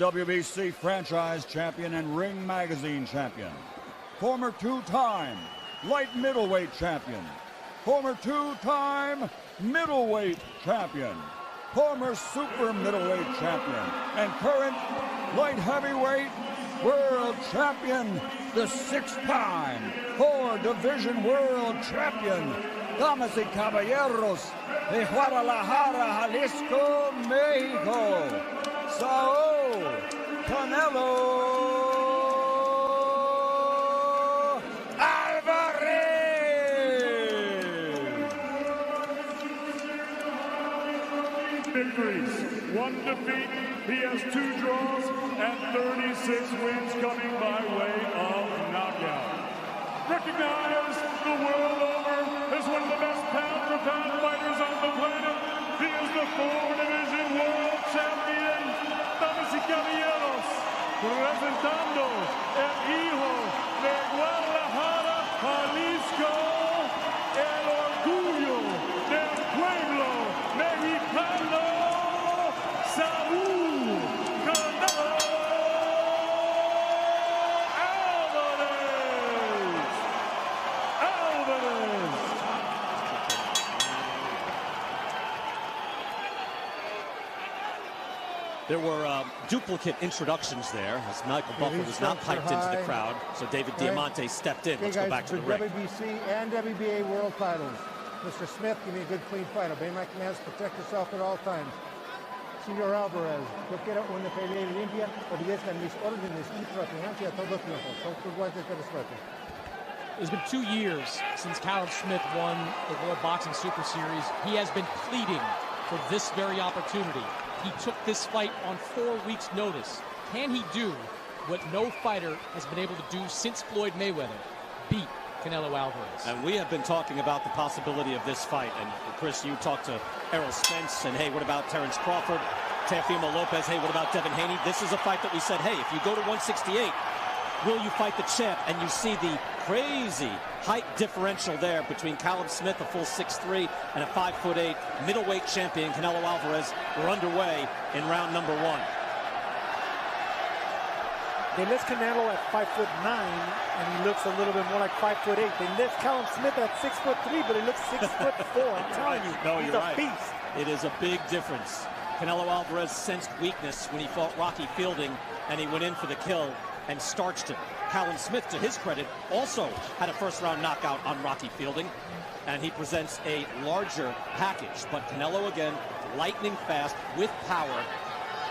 WBC franchise champion and Ring Magazine champion. Former two-time light middleweight champion. Former two-time middleweight champion. Former super middleweight champion. And current light heavyweight world champion. The six-time four-division world champion. Damas y caballeros, de Guadalajara, Jalisco, Mexico, Saul Canelo Alvarez. Victories, 1 defeat, he has 2 draws and 36 wins coming by way of knockout. Recognized the world over as one of the best pound-for-pound fighters on the planet. He is the 4-division world champion. Damas y caballeros, presentando el hijo de Guadalajara, Jalisco, el orgullo del pueblo mexicano, Saúl Canelo Alvarez. There were duplicate introductions there, as Michael Buffer was not piped into the crowd, so David Diamante stepped in. Let's go back to the ring. WBC and WBA world titles. Mr. Smith, give me a good clean fight. Obey my commands, protect yourself at all times. Señor Alvarez, yo quiero una pelea limpia, obedezcan mis órdenes y protegencia todo tiempo. It's been 2 years since Callum Smith won the World Boxing Super Series. He has been pleading for this very opportunity. He took this fight on 4 weeks' notice. Can he do what no fighter has been able to do since Floyd Mayweather? Beat Canelo Alvarez. And we have been talking about the possibility of this fight. And Chris, you talked to Errol Spence, and hey, what about Terrence Crawford? Teofimo Lopez, hey, what about Devin Haney? This is a fight that we said, hey, if you go to 168, will you fight the champ? And you see the crazy height differential there between Callum Smith, a full 6'3", and a 5'8" middleweight champion, Canelo Alvarez. We're underway in round number 1. They list Canelo at 5'9", and he looks a little bit more like 5'8". They list Callum Smith at 6'3", but he looks 6'4". I'm telling you, no, he's you're a right. beast. It is a big difference. Canelo Alvarez sensed weakness when he fought Rocky Fielding, and he went in for the kill and starched him. Callum Smith, to his credit, also had a first-round knockout on Rocky Fielding, and he presents a larger package. But Canelo, again, lightning fast with power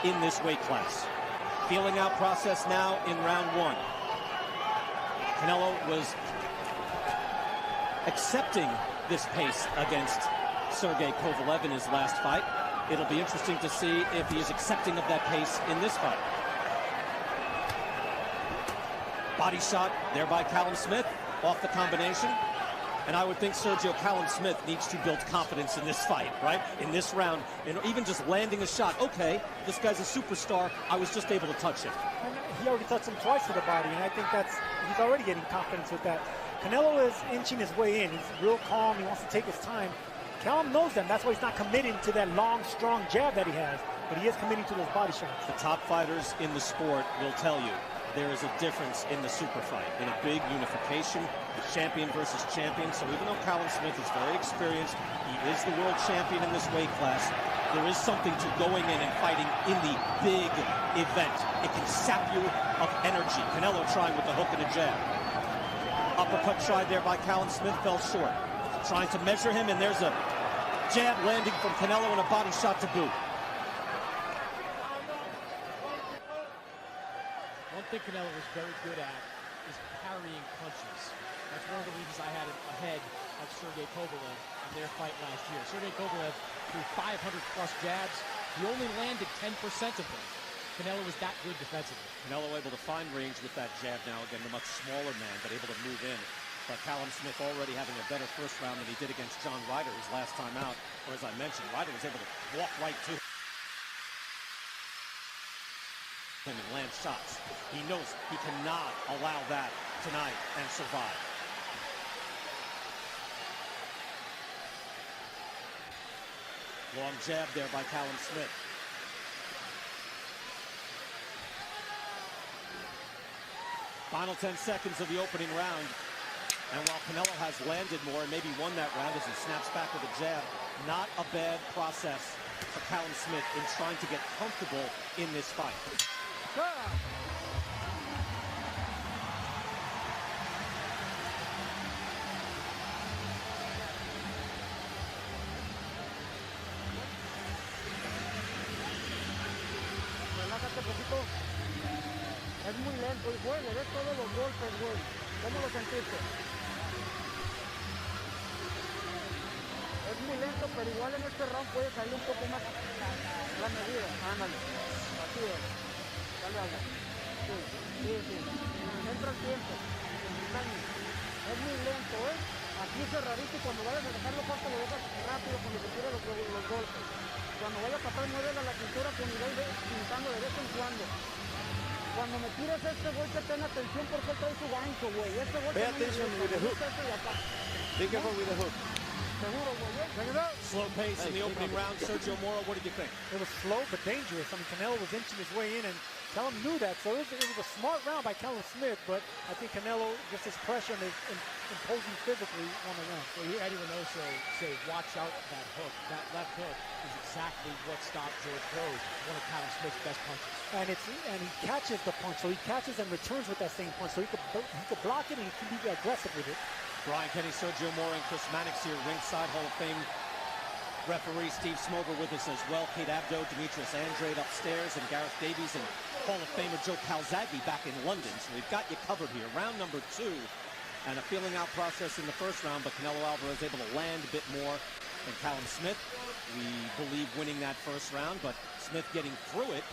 in this weight class. Feeling out process now in round 1. Canelo was accepting this pace against Sergey Kovalev in his last fight. It'll be interesting to see if he is accepting of that pace in this fight. Body shot there by Callum Smith off the combination. And I would think Sergio Callum Smith needs to build confidence in this fight, right? In this round, and even just landing a shot. Okay, this guy's a superstar. I was just able to touch him. And he already touched him twice to the body, and I think he's already getting confidence with that. Canelo is inching his way in. He's real calm. He wants to take his time. Callum knows that. That's why he's not committing to that long, strong jab that he has, but he is committing to those body shots. The top fighters in the sport will tell you there is a difference in the super fight, in a big unification, the champion versus champion. So even though Callum Smith is very experienced, he is the world champion in this weight class, there is something to going in and fighting in the big event. It can sap you of energy. Canelo trying with the hook and a jab. Uppercut tried there by Callum Smith, fell short. Trying to measure him, and there's a jab landing from Canelo and a body shot to boot. One thing Canelo was very good at is parrying punches. That's one of the reasons I had him ahead of Sergey Kovalev in their fight last year. Sergey Kovalev threw 500-plus jabs. He only landed 10% of them. Canelo was that good defensively. Canelo able to find range with that jab now. Again, the much smaller man, but able to move in. But Callum Smith already having a better first round than he did against John Ryder his last time out. Or as I mentioned, Ryder was able to walk right to him and land shots. He knows he cannot allow that tonight and survive. Long jab there by Callum Smith. Final 10 seconds of the opening round. And while Canelo has landed more and maybe won that round as he snaps back with a jab, not a bad process for Callum Smith in trying to get comfortable in this fight. Relájate poquito. Es muy lento el juego, ves todos los golpes, güey. ¿Cómo lo sentiste? Es muy lento, pero igual en este round puede salir un poco más la medida. Ándale. Así es. Dale algo. Sí. Entra el tiempo. Es muy lento, ¿eh? Aquí cerradito y cuando vayas a dejarlo corto lo dejas rápido cuando se tire los golpes. Cuando vaya a pasar, muévela la cintura con nivel pintando de vez en cuando. Cuando me tires este golpe, ten atención porque trae su gancho, güey. Este golpe Pay attention with the hook. Be careful with the hook. Seguro, güey. Check it out. Slow pace in the opening round. Sergio Moro, what did you think? It was slow but dangerous. I mean, Canelo was inching his way in, and Callum knew that. So it was a smart round by Callum Smith, but I think Canelo, just his pressure and his imposing physically, won the round. Well, you heard anyone also say, watch out that hook. That left hook is exactly what stopped George Rose, one of Callum Smith's best punches. And he catches the punch, so he catches and returns with that same punch. So he could block it and he can be aggressive with it. Brian Kenny, Sergio Moro, and Chris Mannix here, ringside Hall of Fame referee Steve Smoger with us as well. Kate Abdo, Demetrius Andrade upstairs, and Gareth Davies, and Hall of Famer Joe Calzaghe back in London. So we've got you covered here. Round number 2, and a feeling out process in the first round, but Canelo Alvarez able to land a bit more than Callum Smith. We believe winning that first round, but Smith getting through it,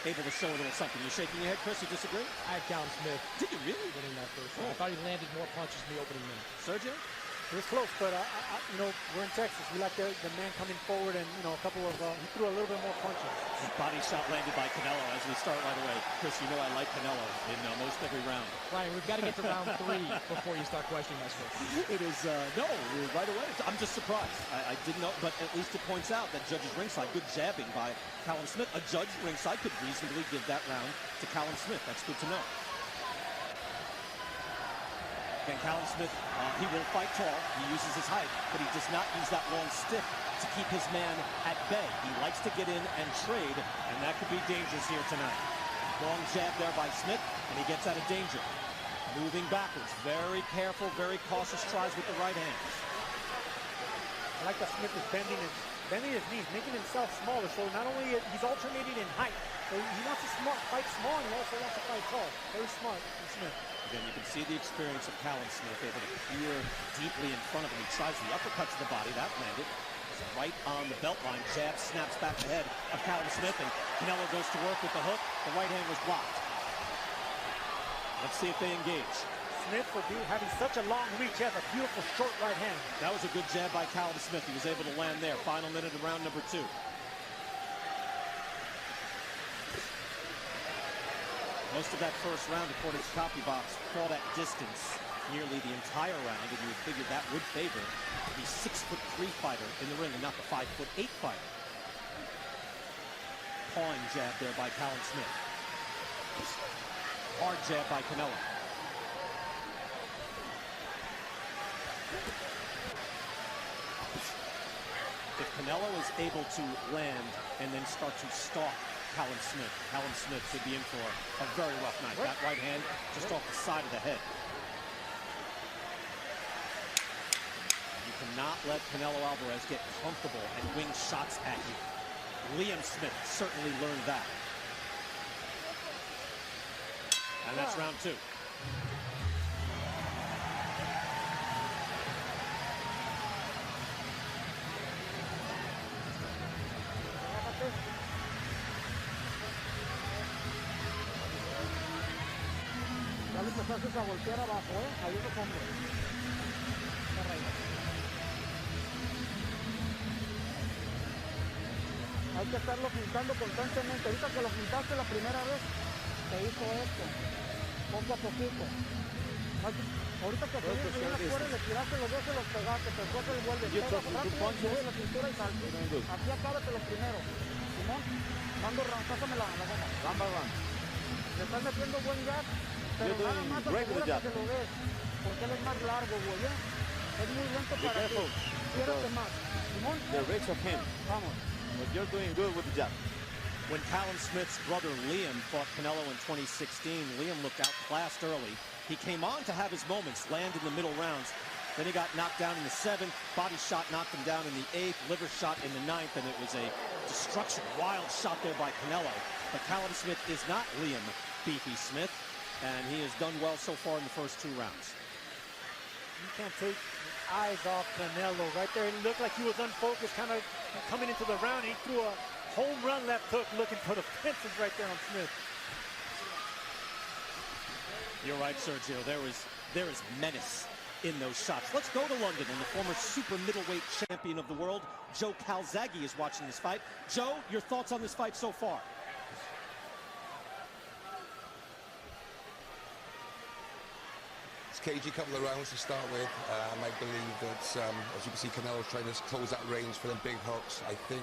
able to show a little something. You're shaking your head, Chris, you disagree? I had Callum Smith. Did you really? Winning that first round. I thought he landed more punches in the opening minute. Sergio? It was close, but you know, we're in Texas. We like the man coming forward, and you know, a couple of he threw a little bit more punches. Body shot landed by Canelo as we start right away. Chris, you know I like Canelo in most every round. Ryan, we've got to get to round 3 before you start questioning us. It is no, right away. I'm just surprised. I didn't know, but at least it points out that judges ringside, good jabbing by Callum Smith. A judge ringside could reasonably give that round to Callum Smith. That's good to know. Again, Callum Smith, he will fight tall. He uses his height, but he does not use that long stick to keep his man at bay. He likes to get in and trade, and that could be dangerous here tonight. Long jab there by Smith, and he gets out of danger. Moving backwards, very careful, very cautious tries with the right hand. I like that Smith is bending his knees, making himself smaller. So not only he's alternating in height, so he wants to fight small, and he also wants to fight tall. Very smart from Smith. Again, you can see the experience of Callum Smith, able to peer deeply in front of him. He tries the uppercut to the body. That landed. So right on the belt line. Jab snaps back the head of Callum Smith, and Canelo goes to work with the hook. The right hand was blocked. Let's see if they engage. Smith, for having such a long reach, has a beautiful short right hand. That was a good jab by Callum Smith. He was able to land there. Final minute of round number 2. Most of that first round, according to Copy Box, fought at distance nearly the entire round, and you would figure that would favor the 6'3" fighter in the ring and not the 5'8" fighter. Pawing jab there by Callum Smith. Hard jab by Canelo. If Canelo is able to land and then start to stalk Callum Smith could be in for a very rough night. That right hand just off the side of the head. You cannot let Canelo Alvarez get comfortable and wing shots at you. Liam Smith certainly learned that. And that's round 2. Ya le empezaste a voltear abajo, ahí los hombros. Hay que estarlo pintando constantemente. Ahorita que lo pintaste la primera vez, te hizo esto, poco a poquito. Ahorita que subiste bien las cuerdas, le tiraste los dos, se los pegaste, después se le vuelve. Pega rápido, sube la cintura y salte. Aquí acábate los primeros. Simón, mando round, pásame la goma. Round by round. Le estás metiendo buen jab, You're doing great with the jab. Porque él es más largo, güey. Es muy lento Be para ti. careful. Ciérrate más. Simón. The reach of him. Vamos. But you're doing good with the jab. When Callum Smith's brother Liam fought Canelo in 2016, Liam looked outclassed early. He came on to have his moments, land in the middle rounds. Then he got knocked down in the 7th. Body shot knocked him down in the 8th. Liver shot in the 9th. And it was a destruction, wild shot there by Canelo. But Callum Smith is not Liam Beefy Smith. And he has done well so far in the first 2 rounds. You can't take eyes off Canelo. Right there, it looked like he was unfocused, kind of coming into the round. He threw a home run left hook looking for the fences right there on Smith. You're right, Sergio. There is menace in those shots. Let's go to London, and the former super middleweight champion of the world, Joe Calzaghe, is watching this fight. Joe, your thoughts on this fight so far? It's cagey couple of rounds to start with. I believe that, as you can see, Canelo's trying to close that range for them big hooks. I think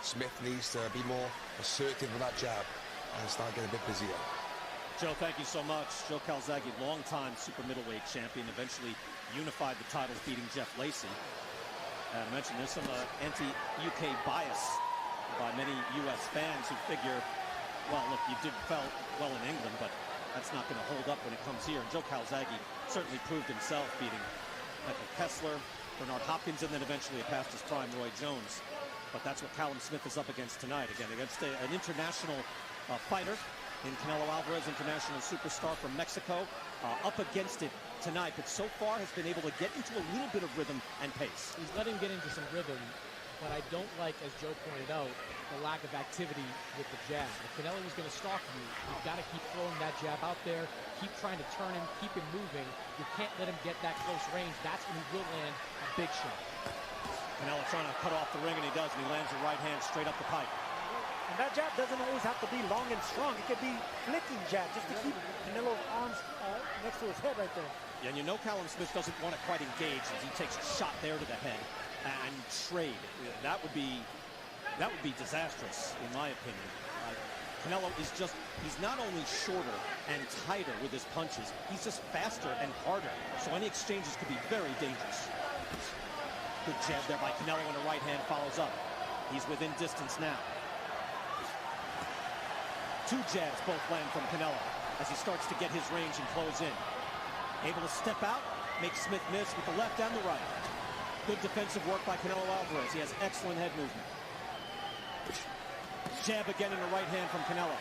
Smith needs to be more assertive with that jab and start getting a bit busier. Joe, thank you so much. Joe Calzaghe, longtime super middleweight champion, eventually unified the titles, beating Jeff Lacey. I mentioned there's some anti-UK bias by many U.S. fans who figure, well, look, you did well in England, but that's not going to hold up when it comes here. And Joe Calzaghe certainly proved himself, beating Michael Kessler, Bernard Hopkins, and then eventually past his prime Roy Jones. But that's what Callum Smith is up against tonight, again, against an international fighter in Canelo Alvarez, international superstar from Mexico, up against it tonight, but so far has been able to get into a little bit of rhythm and pace. He's let him get into some rhythm, but I don't like, as Joe pointed out, the lack of activity with the jab. If Canelo was going to stalk you, you've got to keep throwing that jab out there, keep trying to turn him, keep him moving. You can't let him get that close range. That's when he will land a big shot. Canelo trying to cut off the ring, and he does, and he lands a right hand straight up the pipe. And that jab doesn't always have to be long and strong. It could be flicking jab just to keep Canelo's arms next to his head right there. Yeah, and you know Callum Smith doesn't want to quite engage as he takes a shot there to the head and trade. That would be disastrous, in my opinion. Canelo is just, he's not only shorter and tighter with his punches, he's just faster and harder. So any exchanges could be very dangerous. Good jab there by Canelo, and a right hand follows up. He's within distance now. 2 jabs both land from Canelo as he starts to get his range and close in. Able to step out, make Smith miss with the left and the right. Good defensive work by Canelo Alvarez. He has excellent head movement. Jab again in the right hand from Canelo.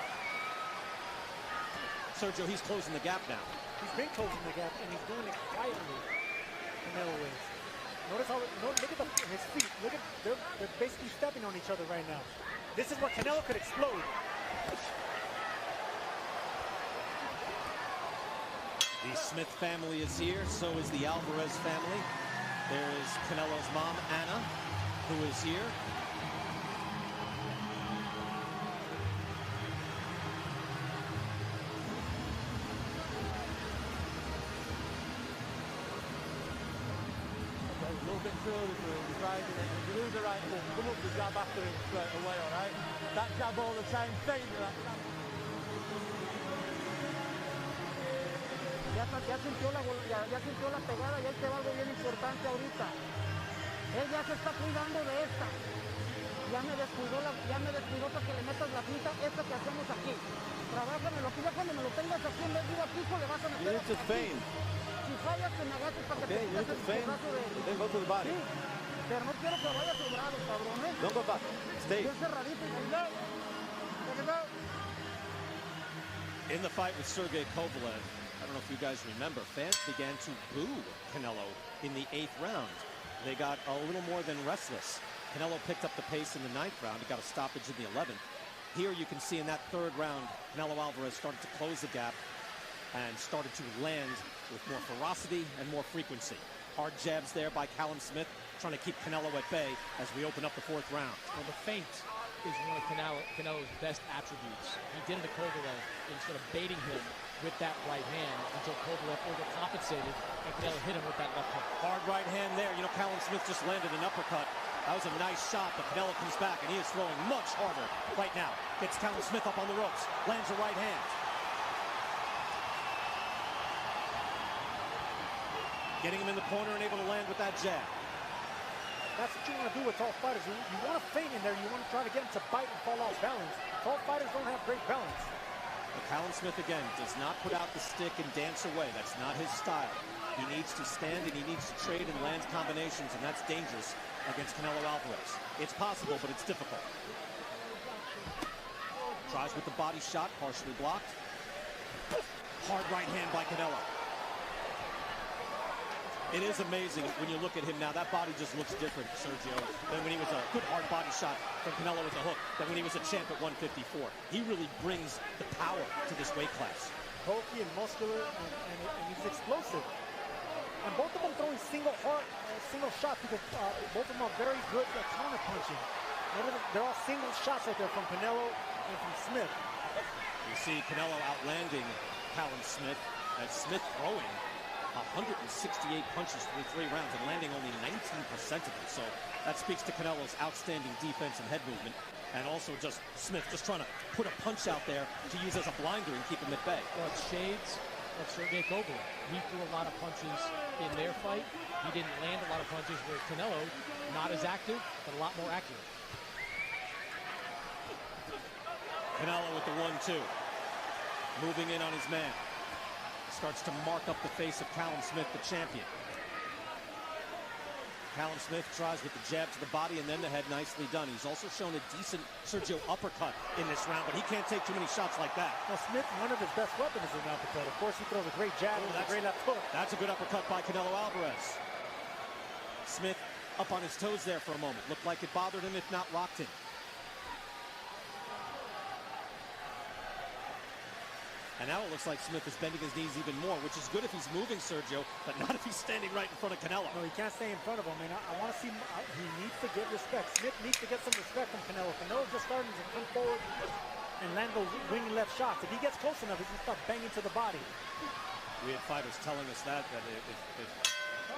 Sergio, he's closing the gap now. He's been closing the gap, and he's doing it quietly. Canelo is. Notice how, look at his feet. Look at, they're basically stepping on each other right now. This is what Canelo could explode. The Smith family is here, so is the Alvarez family. There is Canelo's mom, Anna, who is here. A little bit too early for him. He's right, and if you lose the right hook, come up the jab after him straight away, all right? That jab all the same thing. Ya sintió la pegada, y ahí te va algo bien importante ahorita. Él ya se está cuidando de esta. Ya me descuidó para que le metas la pinta esta que hacemos aquí. Trabájamelo aquí, ya cuando me lo tengas aquí, en vez de ir a pico, le vas a meter. You need to feint. Si fallas, te me agaches para que Okay, you need to feint, then go to the body. Sí, pero no quiero que vayas sobrado, cabrón, ¿eh? Don't go back. Stay. Bien cerradito y ahí va. Check it out. In the fight with Sergey Kovalev, I don't know if you guys remember, fans began to boo Canelo in the 8th round. They got a little more than restless. Canelo picked up the pace in the 9th round. He got a stoppage in the 11th. Here you can see in that 3rd round, Canelo Alvarez started to close the gap and started to land with more ferocity and more frequency. Hard jabs there by Callum Smith, trying to keep Canelo at bay as we open up the 4th round. Well, the feint is one of Canelo's best attributes. He did it to Kovalev in sort of baiting him with that right hand until Kovalev overcompensated and Canelo hit him with that left hook. Hard right hand there. You know, Callum Smith just landed an uppercut. That was a nice shot, but Canelo comes back, and he is throwing much harder right now. Gets Callum Smith up on the ropes, lands a right hand. Getting him in the corner and able to land with that jab. That's what you want to do with tall fighters. You want to feint in there. You want to try to get them to bite and fall off balance. Tall fighters don't have great balance. But Callum Smith, again, does not put out the stick and dance away. That's not his style. He needs to stand and he needs to trade and land combinations, and that's dangerous against Canelo Alvarez. It's possible, but it's difficult. Tries with the body shot, partially blocked. Hard right hand by Canelo. It is amazing when you look at him now. That body just looks different, Sergio, than when he was a good hard body shot from Canelo with a hook, than when he was a champ at 154. He really brings the power to this weight class. Bulky and muscular, and he's explosive. And both of them throwing single shots because both of them are very good at counter punching. They're all single shots right there from Canelo and from Smith. You see Canelo outlanding Callum Smith, as Smith throwing 168 punches through 3 rounds and landing only 19% of them. So that speaks to Canelo's outstanding defense and head movement. And also just Smith just trying to put a punch out there to use as a blinder and keep him at bay. Well, it's shades of Sergey Kovalev. He threw a lot of punches in their fight. He didn't land a lot of punches, where Canelo, not as active, but a lot more accurate. Canelo with the 1-2. Moving in on his man. Starts to mark up the face of Callum Smith, the champion. Callum Smith tries with the jab to the body and then the head. Nicely done. He's also shown a decent Sergio uppercut in this round, but he can't take too many shots like that. Well, Smith, one of his best weapons is an uppercut. Of course, he throws a great jab and a great left hook. That's a good uppercut by Canelo Alvarez. Smith up on his toes there for a moment. Looked like it bothered him, if not rocked him. And now it looks like Smith is bending his knees even more, which is good if he's moving, Sergio, but not if he's standing right in front of Canelo. No, he can't stay in front of him, and I want to see him. He needs to get respect. Smith needs to get some respect from Canelo. Canelo's just starting to come forward and land those winging left shots. If he gets close enough, he's going to start banging to the body. We had fighters telling us that if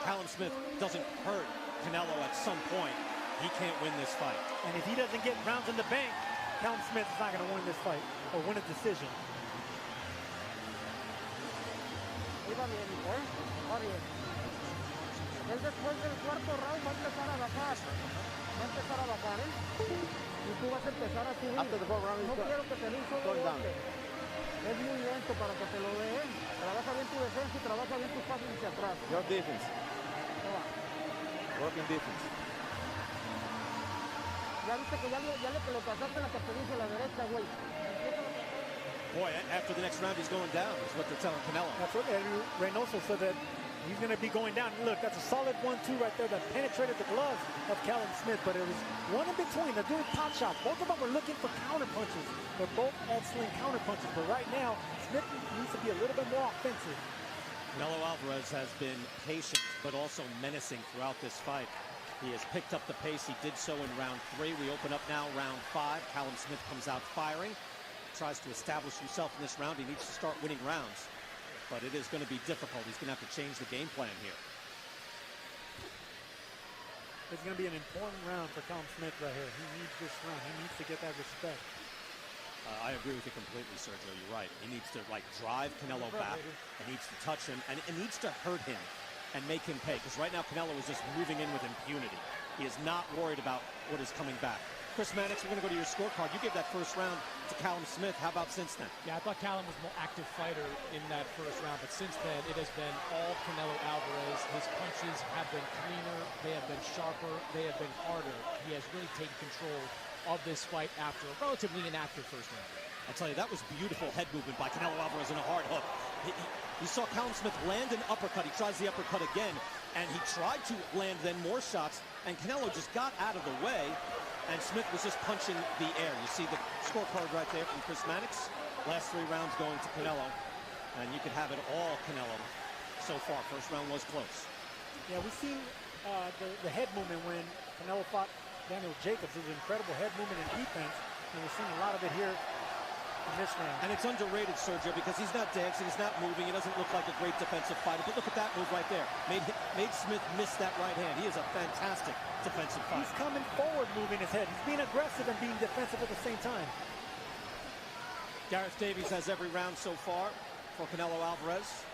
Callum Smith doesn't hurt Canelo at some point, he can't win this fight. And if he doesn't get rounds in the bank, Callum Smith is not going to win this fight or win a decision. Iba bien, va bien. Él después del cuarto round va a empezar a bajar. Va a empezar a bajar, Y tú vas a empezar a subir. After the fourth round, no quiero que te dé un solo golpe. Es muy lento para que te lo dé. Trabaja bien tu defensa y trabaja bien tus pasos hacia atrás. Your defense. Working defense. Ya viste que ya le pasaste la caperuza a la derecha, güey. Boy, after the next round, he's going down, is what they're telling Canelo. That's what Eddie Reynoso said, that he's going to be going down. Look, that's a solid 1-2 right there that penetrated the gloves of Callum Smith, but it was one in between. They're doing pot shots. Both of them were looking for counter punches. They're both excellent counter punches, but right now, Smith needs to be a little bit more offensive. Canelo Alvarez has been patient, but also menacing throughout this fight. He has picked up the pace. He did so in round 3. We open up now round 5. Callum Smith comes out firing. Tries to establish himself in this round. He needs to start winning rounds, but it is going to be difficult. He's going to have to change the game plan here. It's going to be an important round for Callum Smith right here. He needs this round. He needs to get that respect. I agree with you completely, Sergio. You're right. He needs to drive Canelo back. He needs to touch him, and it needs to hurt him and make him pay, because right now Canelo is just moving in with impunity. He is not worried about what is coming back. Chris Mannix, we're going to go to your scorecard. You gave that first round to Callum Smith. How about since then? Yeah, I thought Callum was a more active fighter in that first round, but since then, it has been all Canelo Alvarez. His punches have been cleaner, they have been sharper, they have been harder. He has really taken control of this fight after a relatively inactive first round. I tell you, that was beautiful head movement by Canelo Alvarez in a hard hook. You saw Callum Smith land an uppercut. He tries the uppercut again, and he tried to land then more shots, and Canelo just got out of the way, and Smith was just punching the air. You see the scorecard right there from Chris Mannix. Last 3 rounds going to Canelo, and you could have it all Canelo so far. First round was close. Yeah, we've seen the head movement when Canelo fought Daniel Jacobs. It was incredible head movement and defense, and we're seeing a lot of it here in this round. And it's underrated, Sergio, because he's not dancing, he's not moving, he doesn't look like a great defensive fighter. But look at that move right there. Made Smith miss that right hand. He is a fantastic defensive fighter. He's coming forward, moving his head. He's being aggressive and being defensive at the same time. Gareth Davies has every round so far for Canelo Alvarez.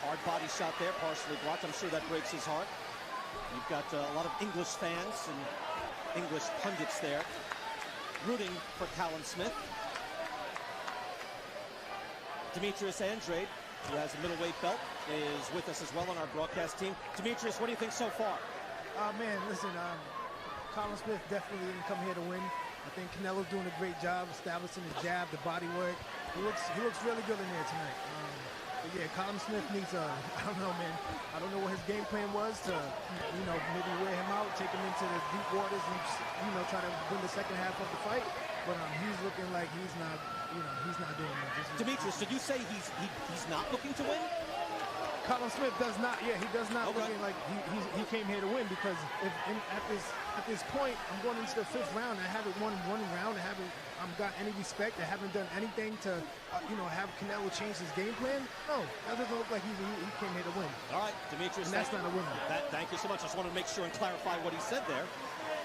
Hard body shot there, partially blocked. I'm sure that breaks his heart. You've got a lot of English fans and English pundits there rooting for Callum Smith. Demetrius Andrade, who has a middleweight belt, is with us as well on our broadcast team. Demetrius, what do you think so far? Man, listen, Callum Smith definitely didn't come here to win. I think Canelo's doing a great job establishing his jab, the body work. He looks really good in there tonight. But yeah, Callum Smith needs I don't know, man. I don't know what his game plan was to, maybe wear him out, take him into the deep waters and, try to win the second half of the fight. But he's looking like he's not doing that. Demetrius, did you say he's not looking to win? Callum Smith does not. Yeah, he does not look like he came here to win, because at this point, I'm going into the 5th round. I haven't won one round. I haven't got any respect. I haven't done anything to, have Canelo change his game plan. No, that doesn't look like he came here to win. All right, Demetrius, and that's not a winner. Thank you so much. I just wanted to make sure and clarify what he said there.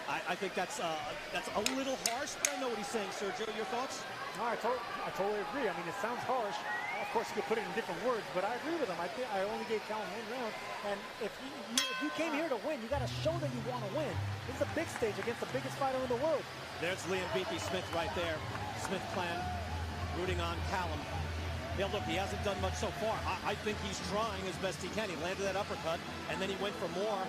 I think that's a little harsh, but I know what he's saying. Sergio, your thoughts? No, I totally agree. I mean, it sounds harsh. Of course, you could put it in different words, but I agree with him. I only gave Callum 1 round, and if you came here to win, you got to show that you want to win. This is a big stage against the biggest fighter in the world. There's Liam Beefy Smith right there. Smith clan rooting on Callum. Yeah, look, he hasn't done much so far. I think he's trying as best he can. He landed that uppercut, and then he went for more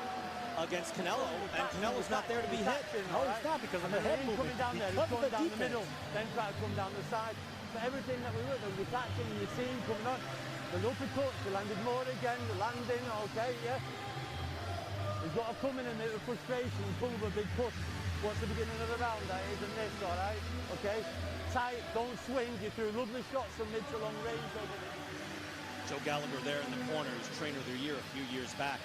against Canelo, and Canelo's not there to be hit. No, he's not, because of the head movement. Coming down there, he's going down the middle, then try to come down the side. But everything that we were, the catching, you see him coming on. The uppercut, he landed more again, the landing, okay, yeah. He's got to come in and make a frustration and pull up a big push. What's the beginning of the round, that isn't this, all right? Okay? Tight, don't swing, you threw lovely shots from mid to long range over there. Joe Gallagher there in the corner, who's trainer of the year a few years back.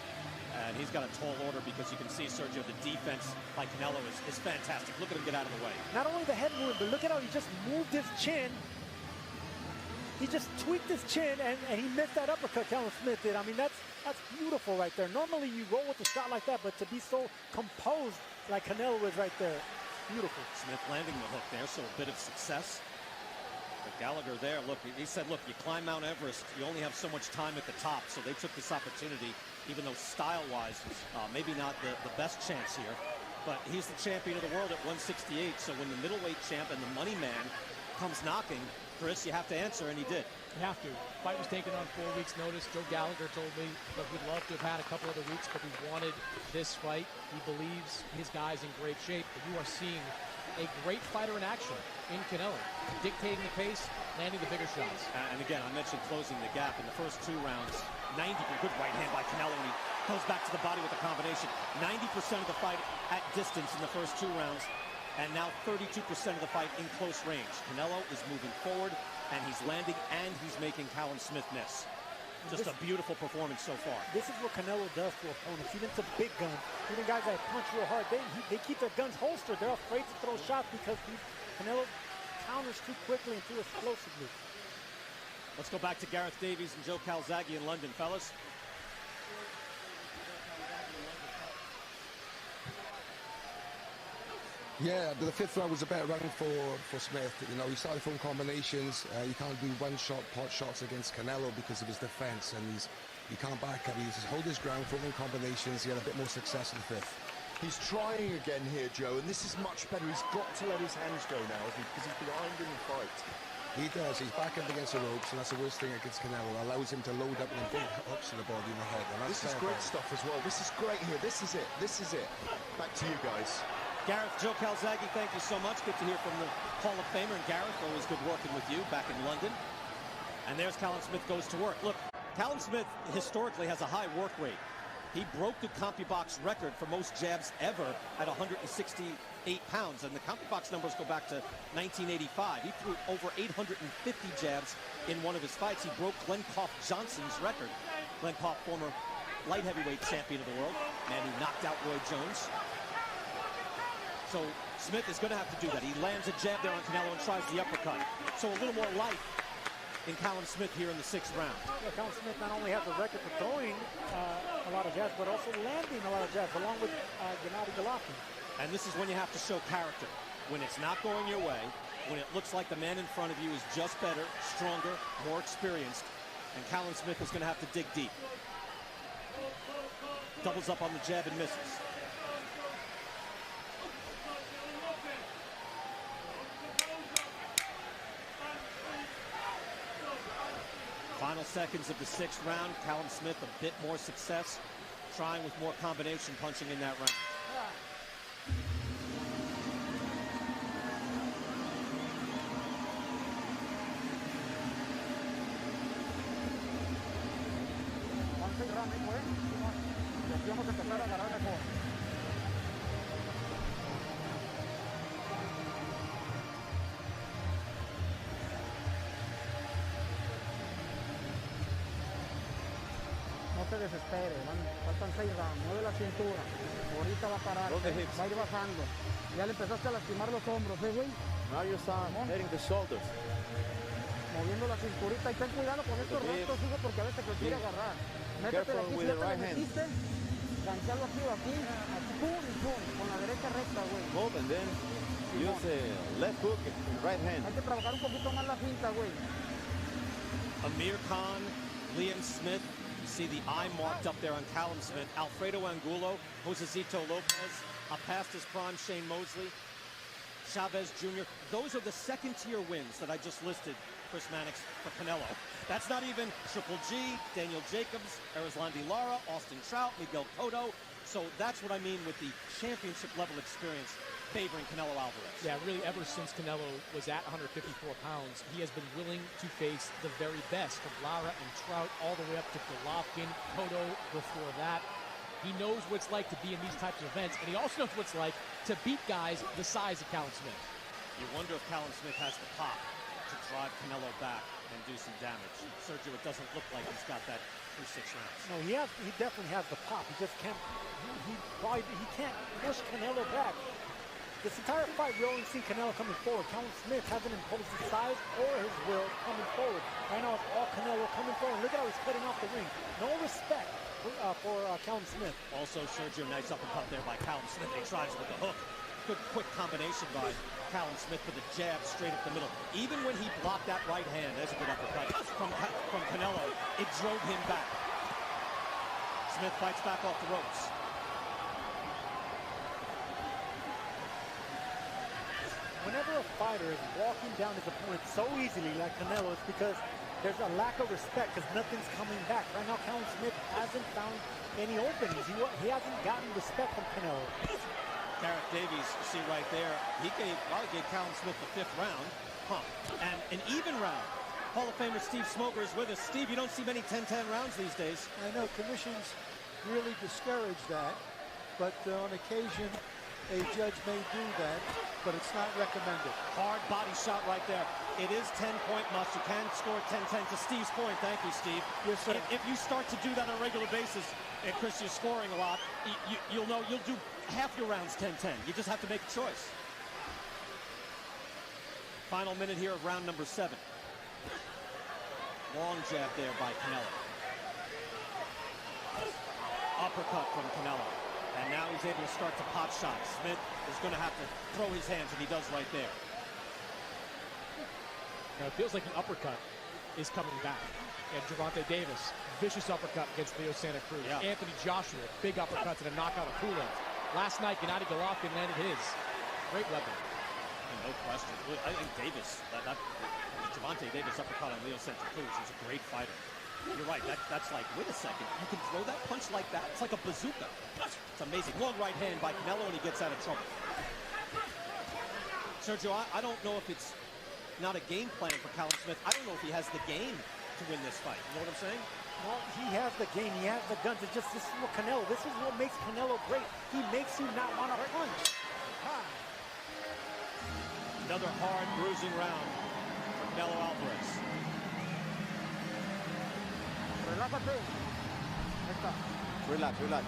And he's got a tall order, because you can see, Sergio, the defense by Canelo is fantastic. Look at him get out of the way. Not only the head movement, but look at how he just moved his chin. He just tweaked his chin, and he missed that uppercut Callum Smith did. I mean, that's beautiful right there. Normally you roll with a shot like that, but to be so composed like Canelo is right there, beautiful. Smith landing the hook there, so a bit of success. But Gallagher there, look, he said, look, you climb Mount Everest, you only have so much time at the top, so they took this opportunity, even though style-wise, maybe not the best chance here, but he's the champion of the world at 168, so when the middleweight champ and the money man comes knocking, Chris, you have to answer, and he did. You have to. Fight was taken on 4 weeks' notice. Joe Gallagher told me that we'd love to have had a couple other weeks, but we wanted this fight. He believes his guy's in great shape, but you are seeing a great fighter in action in Canelo, dictating the pace, landing the bigger shots. And again, I mentioned closing the gap in the first 2 rounds. 90, good right hand by Canelo, and he goes back to the body with a combination. 90% of the fight at distance in the first 2 rounds. And now 32% of the fight in close range. Canelo is moving forward, and he's landing, and he's making Callum Smith miss. Just a beautiful performance so far. This is what Canelo does to opponents, even to big guns. Even guys that punch real hard, they keep their guns holstered. They're afraid to throw shots because Canelo counters too quickly and too explosively. Let's go back to Gareth Davies and Joe Calzaghe in London, fellas. Yeah, the 5th round was a better round for Smith. He started throwing combinations. He can't do one-shot pot shots against Canelo because of his defense, and he can't back up. He's just hold his ground, throwing combinations. He had a bit more success in the 5th. He's trying again here, Joe, and this is much better. He's got to let his hands go now, because he's behind in the fight. He does. He's back up against the ropes, and that's the worst thing against Canelo. It allows him to load up with big hooks to the body and the head. And that's this is great stuff as well. This is great here. This is it. This is it. Back to you guys. Gareth, Joe Calzaghe, thank you so much. Good to hear from the Hall of Famer. And Gareth, always good working with you back in London. And there's Callum Smith goes to work. Look, Callum Smith historically has a high work rate. He broke the CompuBox record for most jabs ever at 168 pounds. And the CompuBox numbers go back to 1985. He threw over 850 jabs in one of his fights. He broke Glenn Koff Johnson's record. Glenn Koff, former light heavyweight champion of the world. Man who knocked out Roy Jones. So Smith is going to have to do that. He lands a jab there on Canelo and tries the uppercut. So a little more life in Callum Smith here in the 6th round. Yeah, Callum Smith not only has a record for throwing a lot of jabs, but also landing a lot of jabs, along with Gennady Golovkin. And this is when you have to show character. When it's not going your way, when it looks like the man in front of you is just better, stronger, more experienced, And Callum Smith is going to have to dig deep. Doubles up on the jab and misses. Final seconds of the 6th round. Callum Smith a bit more success, trying with more combination punching in that round. No te desesperes, faltan 6 rounds, mueve la cintura, ahorita va a parar, va a ir bajando. Ya le empezaste a lastimar los hombros, güey? Now you start hitting the shoulders. Moviendo la cinturita y ten cuidado con estos rectos, hijo, porque a veces te quiere agarrar. Métete de aquí, si ya te le metiste, ganchalo aquí o aquí, pum y pum, con la derecha recta, güey. Move and then use the left hook and right hand. Hay que trabajar un poquito más la finta, güey. Amir Khan, Liam Smith. See the eye marked up there on Callum Smith. Alfredo Angulo, Josecito Lopez, past his prime Shane Mosley, Chavez Jr. Those are the second-tier wins that I just listed, Chris Mannix, for Canelo. That's not even Triple G, Daniel Jacobs, Erislandy Lara, Austin Trout, Miguel Cotto. So that's what I mean with the championship-level experience favoring Canelo Alvarez. Yeah, really, ever since Canelo was at 154 pounds, he has been willing to face the very best, from Lara and Trout all the way up to Golovkin, Cotto before that. He knows what it's like to be in these types of events, and he also knows what it's like to beat guys the size of Callum Smith. You wonder if Callum Smith has the pop to drive Canelo back and do some damage. Sergio, it doesn't look like he's got that through 6 rounds. No, he definitely has the pop. He just can't, he can't push Canelo back. This entire fight, we only see Canelo coming forward. Callum Smith hasn't imposed his size or his will coming forward. Right now, it's all Canelo coming forward. Look at how he's cutting off the ring. No respect for Callum Smith. Also, Sergio, nice uppercut there by Callum Smith. He tries with the hook. Good quick combination by Callum Smith with a jab straight up the middle. Even when he blocked that right hand, there's a good uppercut from Canelo. It drove him back. Smith fights back off the ropes. Whenever a fighter is walking down his opponent so easily like Canelo, it's because there's a lack of respect because nothing's coming back. Right now, Callum Smith hasn't found any openings. He hasn't gotten respect from Canelo. Garrett Davies, see right there, he probably gave Callum Smith the 5th round. And an even round. Hall of Famer Steve Smoker is with us. Steve, you don't see many 10-10 rounds these days. I know commissions really discourage that, but on occasion, a judge may do that, but it's not recommended. Hard body shot right there. It is 10-point must. You can score 10-10 to Steve's point. Thank you, Steve. Yes, sir. If you start to do that on a regular basis, and Chris, you're scoring a lot, you'll know you'll do half your rounds 10-10. You just have to make a choice. Final minute here of round number 7. Long jab there by Canelo. Uppercut from Canelo. And now he's able to start to pot shots. Smith is going to have to throw his hands, and he does right there. Now, it feels like the uppercut is coming back. And Gervonta Davis, vicious uppercut against Leo Santa Cruz. Yeah. Anthony Joshua, big uppercut to the knockout of Callum. Last night, Gennady Golovkin landed his. Great weapon. No question. I think Davis, Gervonta Davis uppercut on Leo Santa Cruz. He's a great fighter. You're right. That's like, wait a second. You can throw that punch like that? It's like a bazooka. It's amazing. Long right hand by Canelo, and he gets out of trouble. Sergio, I don't know if it's not a game plan for Callum Smith. I don't know if he has the game to win this fight. You know what I'm saying? Well, he has the game. He has the guns. It's just, this is what Canelo. This is what makes Canelo great. He makes you not want to punch. Another hard, bruising round for Canelo Alvarez. Relájate. Ahí está. Relax, relax.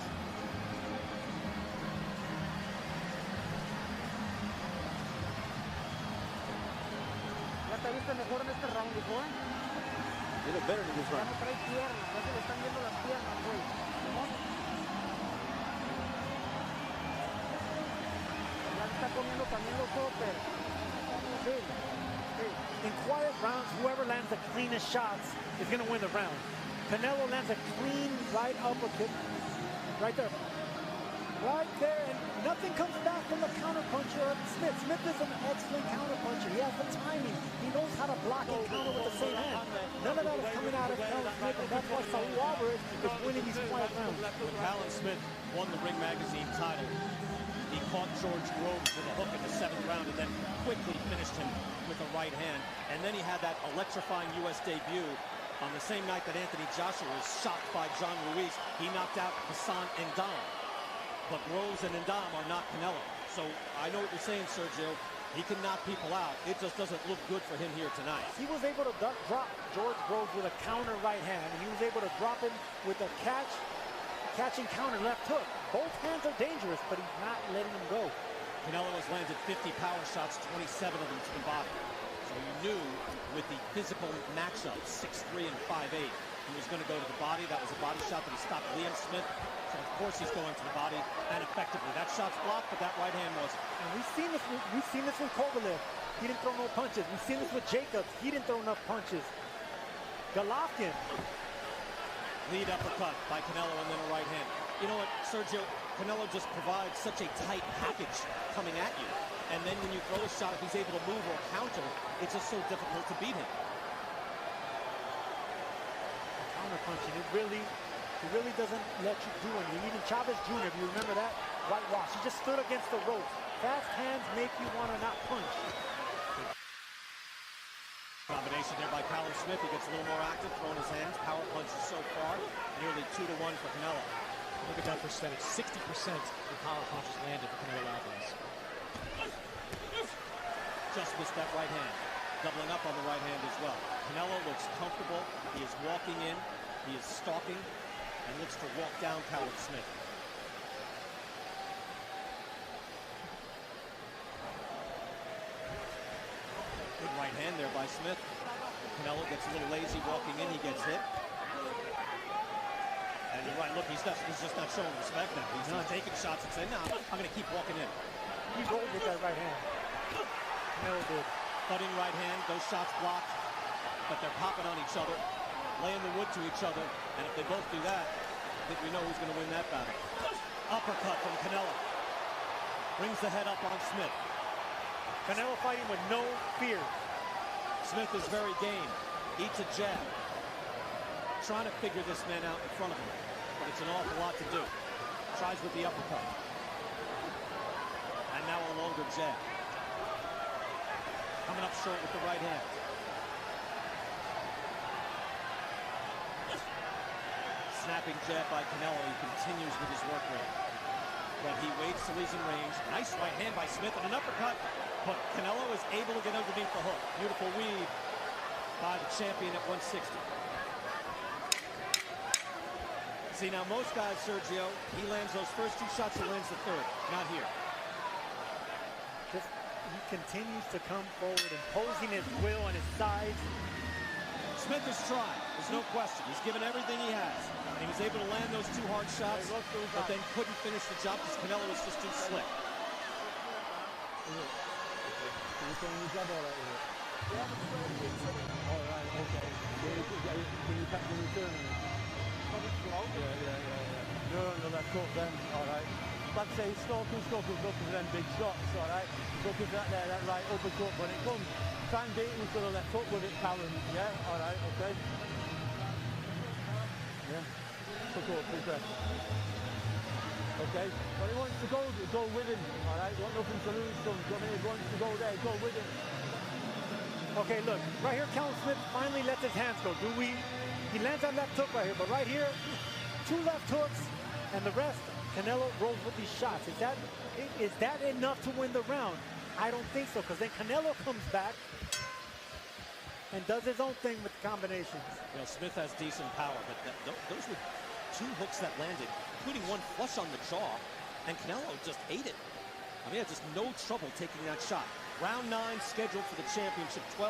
Ya te viste mejor en este round, hijo, ¿eh? You look better in this Ya round. no trae piernas, ya se le están viendo las piernas, güey. ¿No? Ya le está comiendo también los uppers. Sí, sí. in quiet rounds, whoever lands the cleanest shots is going to win the round. Canelo lands a clean right uppercut right there. Right there, and nothing comes back from the counterpuncher of Smith. Smith is an excellent counterpuncher. He has the timing. He knows how to block and counter with the same hand. None of that is coming out of Callum Smith, and that's why Canelo Alvarez is winning these quiet rounds. When Callum Smith won the Ring Magazine title, he caught George Groves with a hook in the 7th round and then quickly finished him with a right hand. And then he had that electrifying U.S. debut on the same night that Anthony Joshua was shocked by John Ruiz. He knocked out Hassan Ndam. But Groves and Ndam are not Canelo. So I know what you're saying, Sergio. He can knock people out. It just doesn't look good for him here tonight. He was able to drop George Groves with a counter right hand. He was able to drop him with a catching counter left hook. Both hands are dangerous, but he's not letting them go. Canelo has landed 50 power shots, 27 of them to the body. So you knew with the physical matchup, 6'3" and 5'8", he was going to go to the body. That was a body shot that he stopped Liam Smith. So of course he's going to the body, and effectively. That shot's blocked, but that right hand wasn't. And we've seen this with Kovalev. He didn't throw no punches. We've seen this with Jacobs. He didn't throw enough punches. Golovkin. Lead uppercut by Canelo and then a right hand. You know what, Sergio? Canelo just provides such a tight package coming at you. And then when you throw a shot, if he's able to move or counter, it's just so difficult to beat him. Counter punching, it really doesn't let you do anything. Even Chavez Jr., if you remember that, whitewash. He just stood against the ropes. Fast hands make you want to not punch. Combination there by Callum Smith. He gets a little more active, throwing his hands. Power punches so far, nearly 2-1 for Canelo. Look at that percentage. 60% of power punches landed for Canelo Alvarez. Just missed that right hand. Doubling up on the right hand as well. Canelo looks comfortable. He is walking in. He is stalking and looks to walk down Callum Smith. Good right hand there by Smith. Canelo gets a little lazy walking in. He gets hit. And you're right, look, he's just not showing respect now. He's not taking shots and saying, no, I'm going to keep walking in. He rolled with that right hand. Canelo did. Thudding right hand, those shots blocked, but they're popping on each other, laying the wood to each other, and if they both do that, I think we know who's going to win that battle. Uppercut from Canelo. Brings the head up on Smith. Canelo fighting with no fear. Smith is very game. Eats a jab. Trying to figure this man out in front of him, but it's an awful lot to do. Tries with the uppercut. And now a longer jab. Coming up short with the right hand. Snapping jab by Canelo. He continues with his work rate. But he waits till he's in range. Nice right hand by Smith and an uppercut. But Canelo is able to get underneath the hook. Beautiful weave by the champion at 160. See, now most guys, Sergio, he lands those first 2 shots, he lands the third. Not here. He continues to come forward, imposing his will on his sides. Smith has tried. There's no question. He's given everything he has. And he was able to land those 2 hard shots, but then couldn't finish the job because Canelo was just too slick. Can you turn your job all right with it? All right, okay. Can you turn it? Yeah. No, that's up then, all right. Like I say, he's looking for them big shots, all right. Looking for that right uppercut when it comes. Try and beat him to the left hook with it, Callum. Yeah, all right, okay. Yeah. Big breath. Okay. When he wants to go with him, all right. You want nothing to lose, son. I mean, he wants to go there, go with him. Okay, look, right here, Callum Smith finally lets his hands go. He lands that left hook right here, but right here, 2 left hooks, and the rest, Canelo rolls with these shots. Is that enough to win the round? I don't think so, because then Canelo comes back and does his own thing with the combinations. You know, Smith has decent power, but those were 2 hooks that landed, including one flush on the jaw, and Canelo just ate it. I mean, he had just no trouble taking that shot. Round 9 scheduled for the championship 12.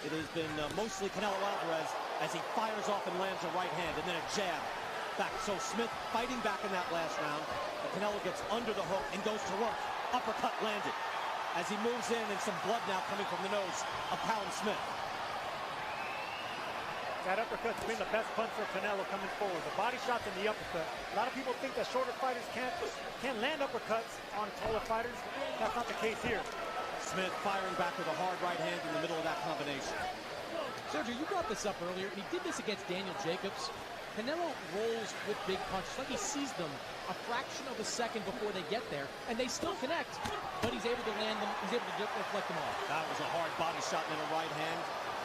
It has been mostly Canelo Alvarez as he fires off and lands a right hand and then a jab back. So Smith fighting back in that last round. But Canelo gets under the hook and goes to work. Uppercut landed. as he moves in, and some blood now coming from the nose of Callum Smith. That uppercut's been the best punch for Canelo coming forward. The body shots and the uppercut. A lot of people think that shorter fighters can't land uppercuts on taller fighters. That's not the case here. Smith firing back with a hard right hand in the middle of that combination. Sergio, you brought this up earlier, and he did this against Daniel Jacobs. Canelo rolls with big punches, like he sees them a fraction of a second before they get there, and they still connect, but he's able to land them, he's able to deflect them off. That was a hard body shot and then a right hand.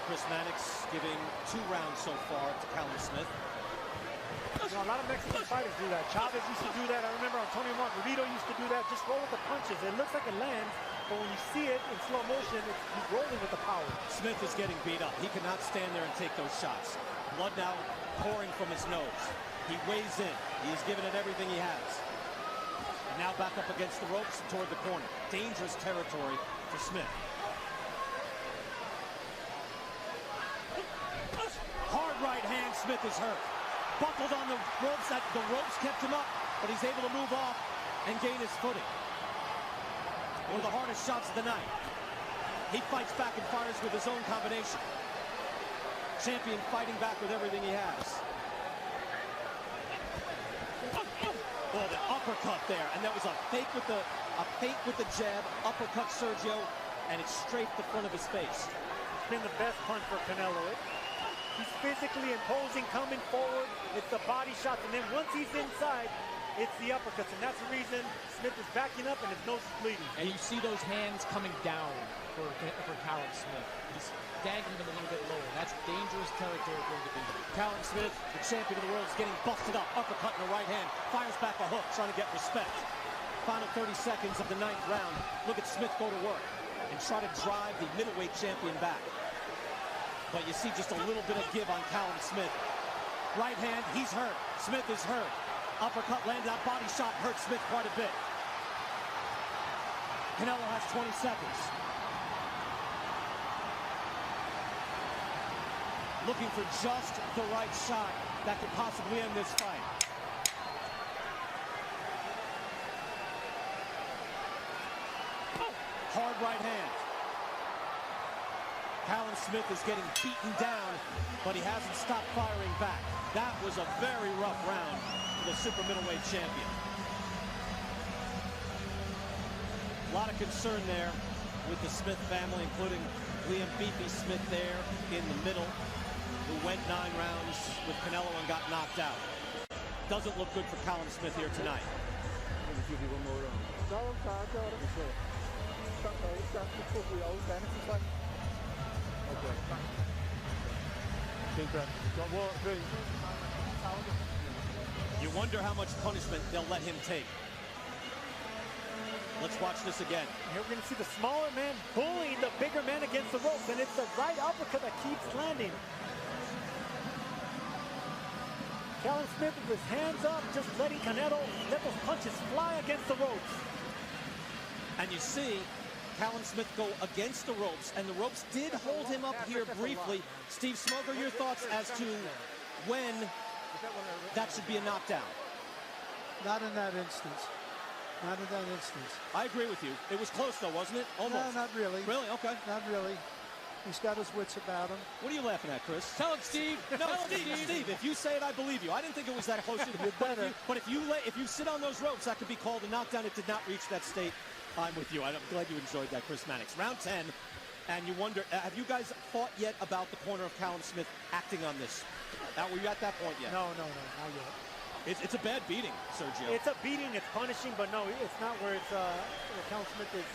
Chris Mannix giving 2 rounds so far to Callum Smith. You know, a lot of Mexican fighters do that. Chavez used to do that. I remember Antonio Margarito used to do that. Just roll with the punches. It looks like it lands, but when you see it in slow motion, he's rolling with the power. Smith is getting beat up. He cannot stand there and take those shots. Blood now pouring from his nose. He weighs in. He is giving it everything he has. And now back up against the ropes toward the corner. Dangerous territory for Smith. Hard right hand. Smith is hurt. Buckled on the ropes. The ropes kept him up, but he's able to move off and gain his footing. One of the hardest shots of the night. He fights back and fires with his own combination. Champion fighting back with everything he has. Oh, the uppercut there, and that was a fake with the jab, uppercut Sergio, and it strafed the front of his face. It's been the best punch for Canelo. He's physically imposing, coming forward. It's the body shots, and then once he's inside, it's the uppercuts, and that's the reason Smith is backing up and his nose is bleeding. And you see those hands coming down for Callum Smith. He's dangling them a little bit lower. That's dangerous territory for him to be in. Callum Smith, the champion of the world, is getting busted up. Uppercut in the right hand. Fires back a hook, trying to get respect. Final 30 seconds of the 9th round. Look at Smith go to work and try to drive the middleweight champion back. But you see just a little bit of give on Callum Smith. Right hand, he's hurt. Smith is hurt. Uppercut landed on body shot, hurt Smith quite a bit. Canelo has 20 seconds. Looking for just the right shot that could possibly end this fight. Hard right hand. Callum Smith is getting beaten down, but he hasn't stopped firing back. That was a very rough round for the super middleweight champion. A lot of concern there with the Smith family, including Liam Beefy Smith there in the middle, who went 9 rounds with Canelo and got knocked out. Doesn't look good for Callum Smith here tonight. You wonder how much punishment they'll let him take. Let's watch this again. Here we're going to see the smaller man bullying the bigger man against the ropes, and it's the right uppercut that keeps landing. Callum Smith with his hands up, just letting Canelo let those punches fly against the ropes. And you see Callum Smith go against the ropes, and the ropes did hold him up here briefly. Steve Smoker, your thoughts as to when that should be a knockdown? Not in that instance. Not in that instance. I agree with you. It was close, though, wasn't it? Almost. No, not really. Really? Okay. Not really. He's got his wits about him. What are you laughing at, Chris? Tell him, Steve. No, Steve, if you say it, I believe you. I didn't think it was that close. But if you sit on those ropes, that could be called a knockdown. It did not reach that state. I'm with you. I'm glad you enjoyed that, Chris Mannix. Round 10, and you wonder, have you guys thought yet about the corner of Callum Smith acting on this? Were you at that point yet? No, not yet. It's a bad beating, Sergio. It's a beating, it's punishing, but no, it's not where it's Callum Smith is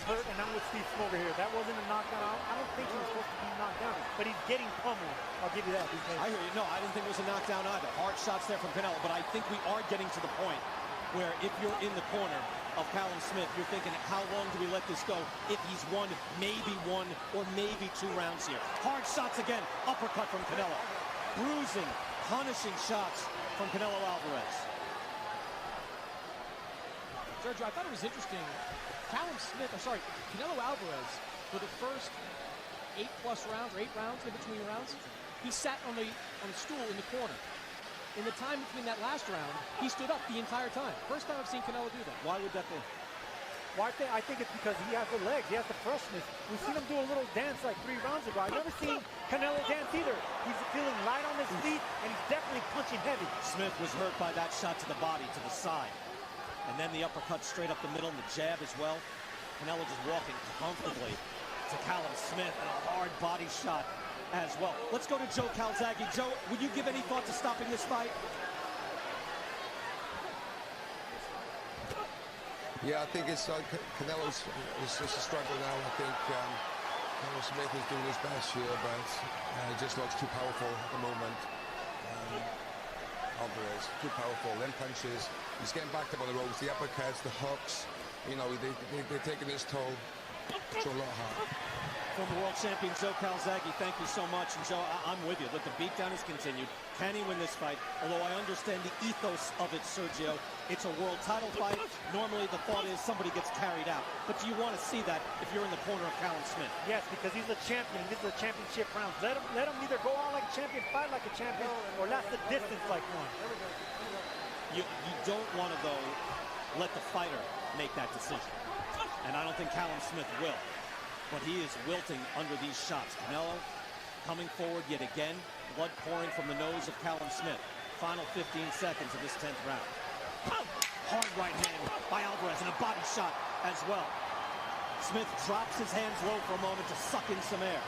hurt, and I'm with Steve Smoker here. That wasn't a knockdown. I don't think he was supposed to be knocked down, but he's getting pummeled. I'll give you that. I hear you. No, I didn't think it was a knockdown either. Hard shots there from Canelo, but I think we are getting to the point where if you're in the corner of Callum Smith, you're thinking, how long do we let this go if he's won maybe 1 or maybe 2 rounds here? Hard shots again. Uppercut from Canelo. Bruising, punishing shots from Canelo Alvarez. Sergio, I thought it was interesting. Canelo Alvarez, for the first 8+ rounds, or 8 rounds in between rounds, he sat on the stool in the corner. In the time between that last round, he stood up the entire time. First time I've seen Canelo do that. Why would that be? Well, I think it's because he has the legs, he has the freshness. We've seen him do a little dance like 3 rounds ago. I've never seen Canelo dance either. He's feeling light on his feet, and he's definitely punching heavy. Smith was hurt by that shot to the body, to the side. And then the uppercut straight up the middle, and the jab as well. Canelo just walking comfortably to Callum Smith, and a hard body shot as well. Let's go to Joe Calzaghe. Joe, would you give any thought to stopping this fight? Yeah, I think it's Canelo's just a struggle now. I think Canelo Smith is doing his best here, but he just looks too powerful at the moment. Alvarez, too powerful. Them punches, he's getting backed up on the ropes, the uppercuts, the hooks. You know, they're taking his toll. It's a lot hard. Former world champion Joe Calzaghe, thank you so much. And Joe, I'm with you. Look, the beatdown has continued. Can he win this fight? Although I understand the ethos of it, Sergio. It's a world title fight. Normally the thought is somebody gets carried out. But do you want to see that if you're in the corner of Callum Smith? Yes, because he's a champion. This is a championship round. Let him either go out like a champion, fight like a champion, or last the distance like one. You don't want to, though, let the fighter make that decision. And I don't think Callum Smith will. But he is wilting under these shots. Canelo coming forward yet again. Blood pouring from the nose of Callum Smith. Final 15 seconds of this 10th round. Hard right hand by Alvarez and a body shot as well. Smith drops his hands low for a moment to suck in some air.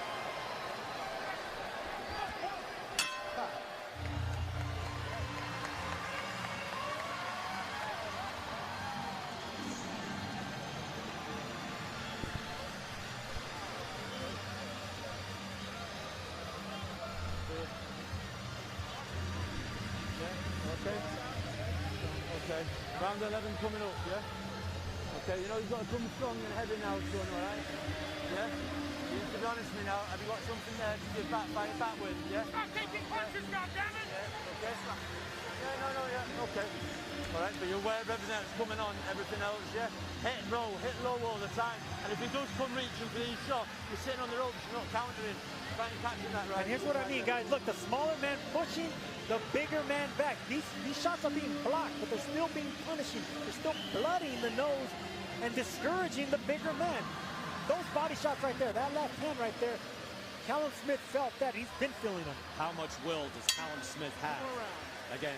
Okay, round 11 coming up, yeah? Okay, you know you've got to come strong and heavy now, son, all right? Yeah? You need to be honest with me now. Have you got something there to give back with, yeah? Stop taking punches, goddammit! Yeah, okay. Yeah, okay. All right, but you're aware of everything that's coming on, everything else, yeah? Hit low all the time. And if he does come reaching for these shots, you're sitting on the ropes, you're not countering. Trying to catch him that right. And here's what I mean, guys. Look, the smaller man pushing the bigger man back. These shots are being blocked, but they're still being punishing. They're still blooding the nose and discouraging the bigger man. Those body shots right there, that left hand right there, Callum Smith felt that. He's been feeling them. How much will does Callum Smith have? Again,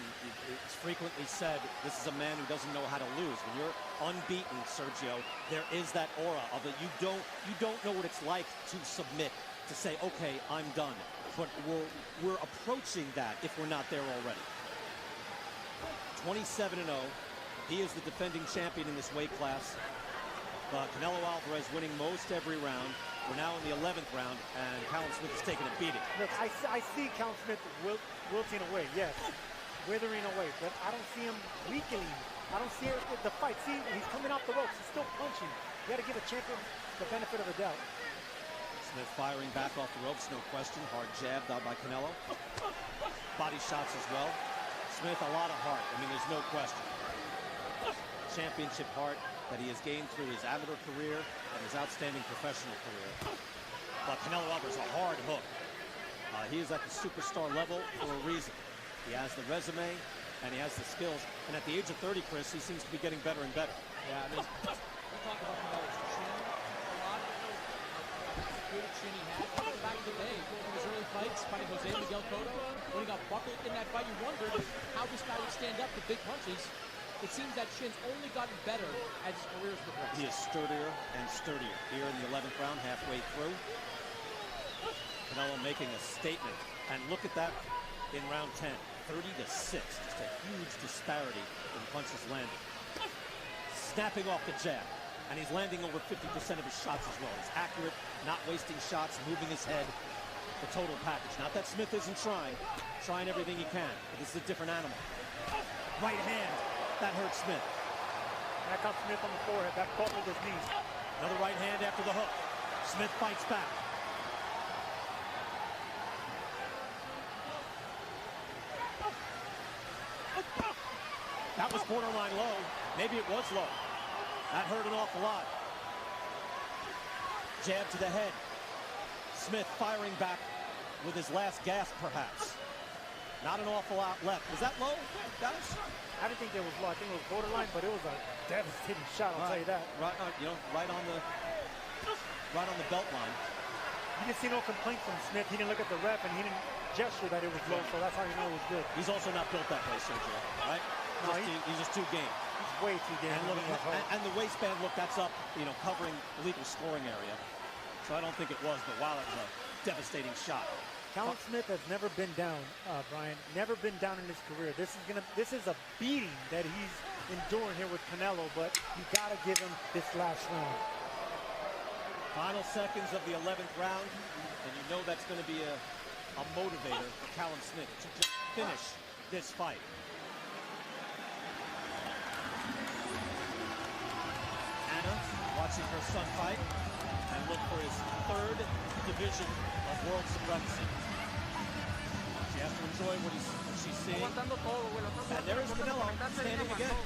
it's frequently said this is a man who doesn't know how to lose. When you're unbeaten, Sergio, there is that aura of it. You don't know what it's like to submit, to say, okay, I'm done. But we're approaching that if we're not there already. 27-0. He is the defending champion in this weight class. Canelo Alvarez winning most every round. We're now in the 11th round, and Callum Smith is taking a beating. Look, I see Callum Smith wilting away, yes, withering away, but I don't see him weakening. I don't see it with the fight. See, he's coming off the ropes. He's still punching. You got to give a champion the benefit of the doubt. Smith firing back off the ropes, no question. Hard jab down by Canelo. Body shots as well. Smith, a lot of heart. I mean, there's no question. Championship heart that he has gained through his amateur career and his outstanding professional career. But Canelo Alvarez, a hard hook. He is at the superstar level for a reason. He has the resume and he has the skills. And at the age of 30, Chris, he seems to be getting better and better. Yeah, I mean, we'll talk about Canelo's chin a lot. How good a chin he had. Back in the day, in his early fights, fighting Jose Miguel Cotto, when he got buckled in that fight, you wondered how this guy would stand up to big punches. It seems that chin's only gotten better as his career's progressed. He is sturdier and sturdier. Here in the 11th round, halfway through. Canelo making a statement. And look at that in round 10. 30-6. Just a huge disparity in punches landed. Snapping off the jab. And he's landing over 50% of his shots as well. He's accurate, not wasting shots, moving his head. The total package. Not that Smith isn't trying everything he can. But this is a different animal. Right hand. That hurt Smith. That got Smith on the forehead. That caught with his knees. Another right hand after the hook. Smith fights back. That was borderline low. Maybe it was low. That hurt an awful lot. Jab to the head. Smith firing back with his last gasp, perhaps. Not an awful lot left. Was that low, guys? I didn't think it was low. I think it was borderline, but it was a devastating shot. I'll tell you that. Right, right on the belt line. You didn't see no complaint from Smith. He didn't look at the ref and he didn't gesture that it was low, so that's how you know it was good. He's also not built that way, Sergio. Right? No, he's just too game. He's way too game. And the waistband, look, that's up, covering the legal scoring area. So I don't think it was, but wow, it was a devastating shot. Callum Smith has never been down, Brian. Never been down in his career. This is a beating that he's enduring here with Canelo, but you got to give him this last round. Final seconds of the 11th round, and you know that's going to be a motivator for Callum Smith to just finish this fight. Anna watching her son fight and look for his 3rd division of world supremacy. She has to enjoy what she's seeing. And there is Canelo standing again.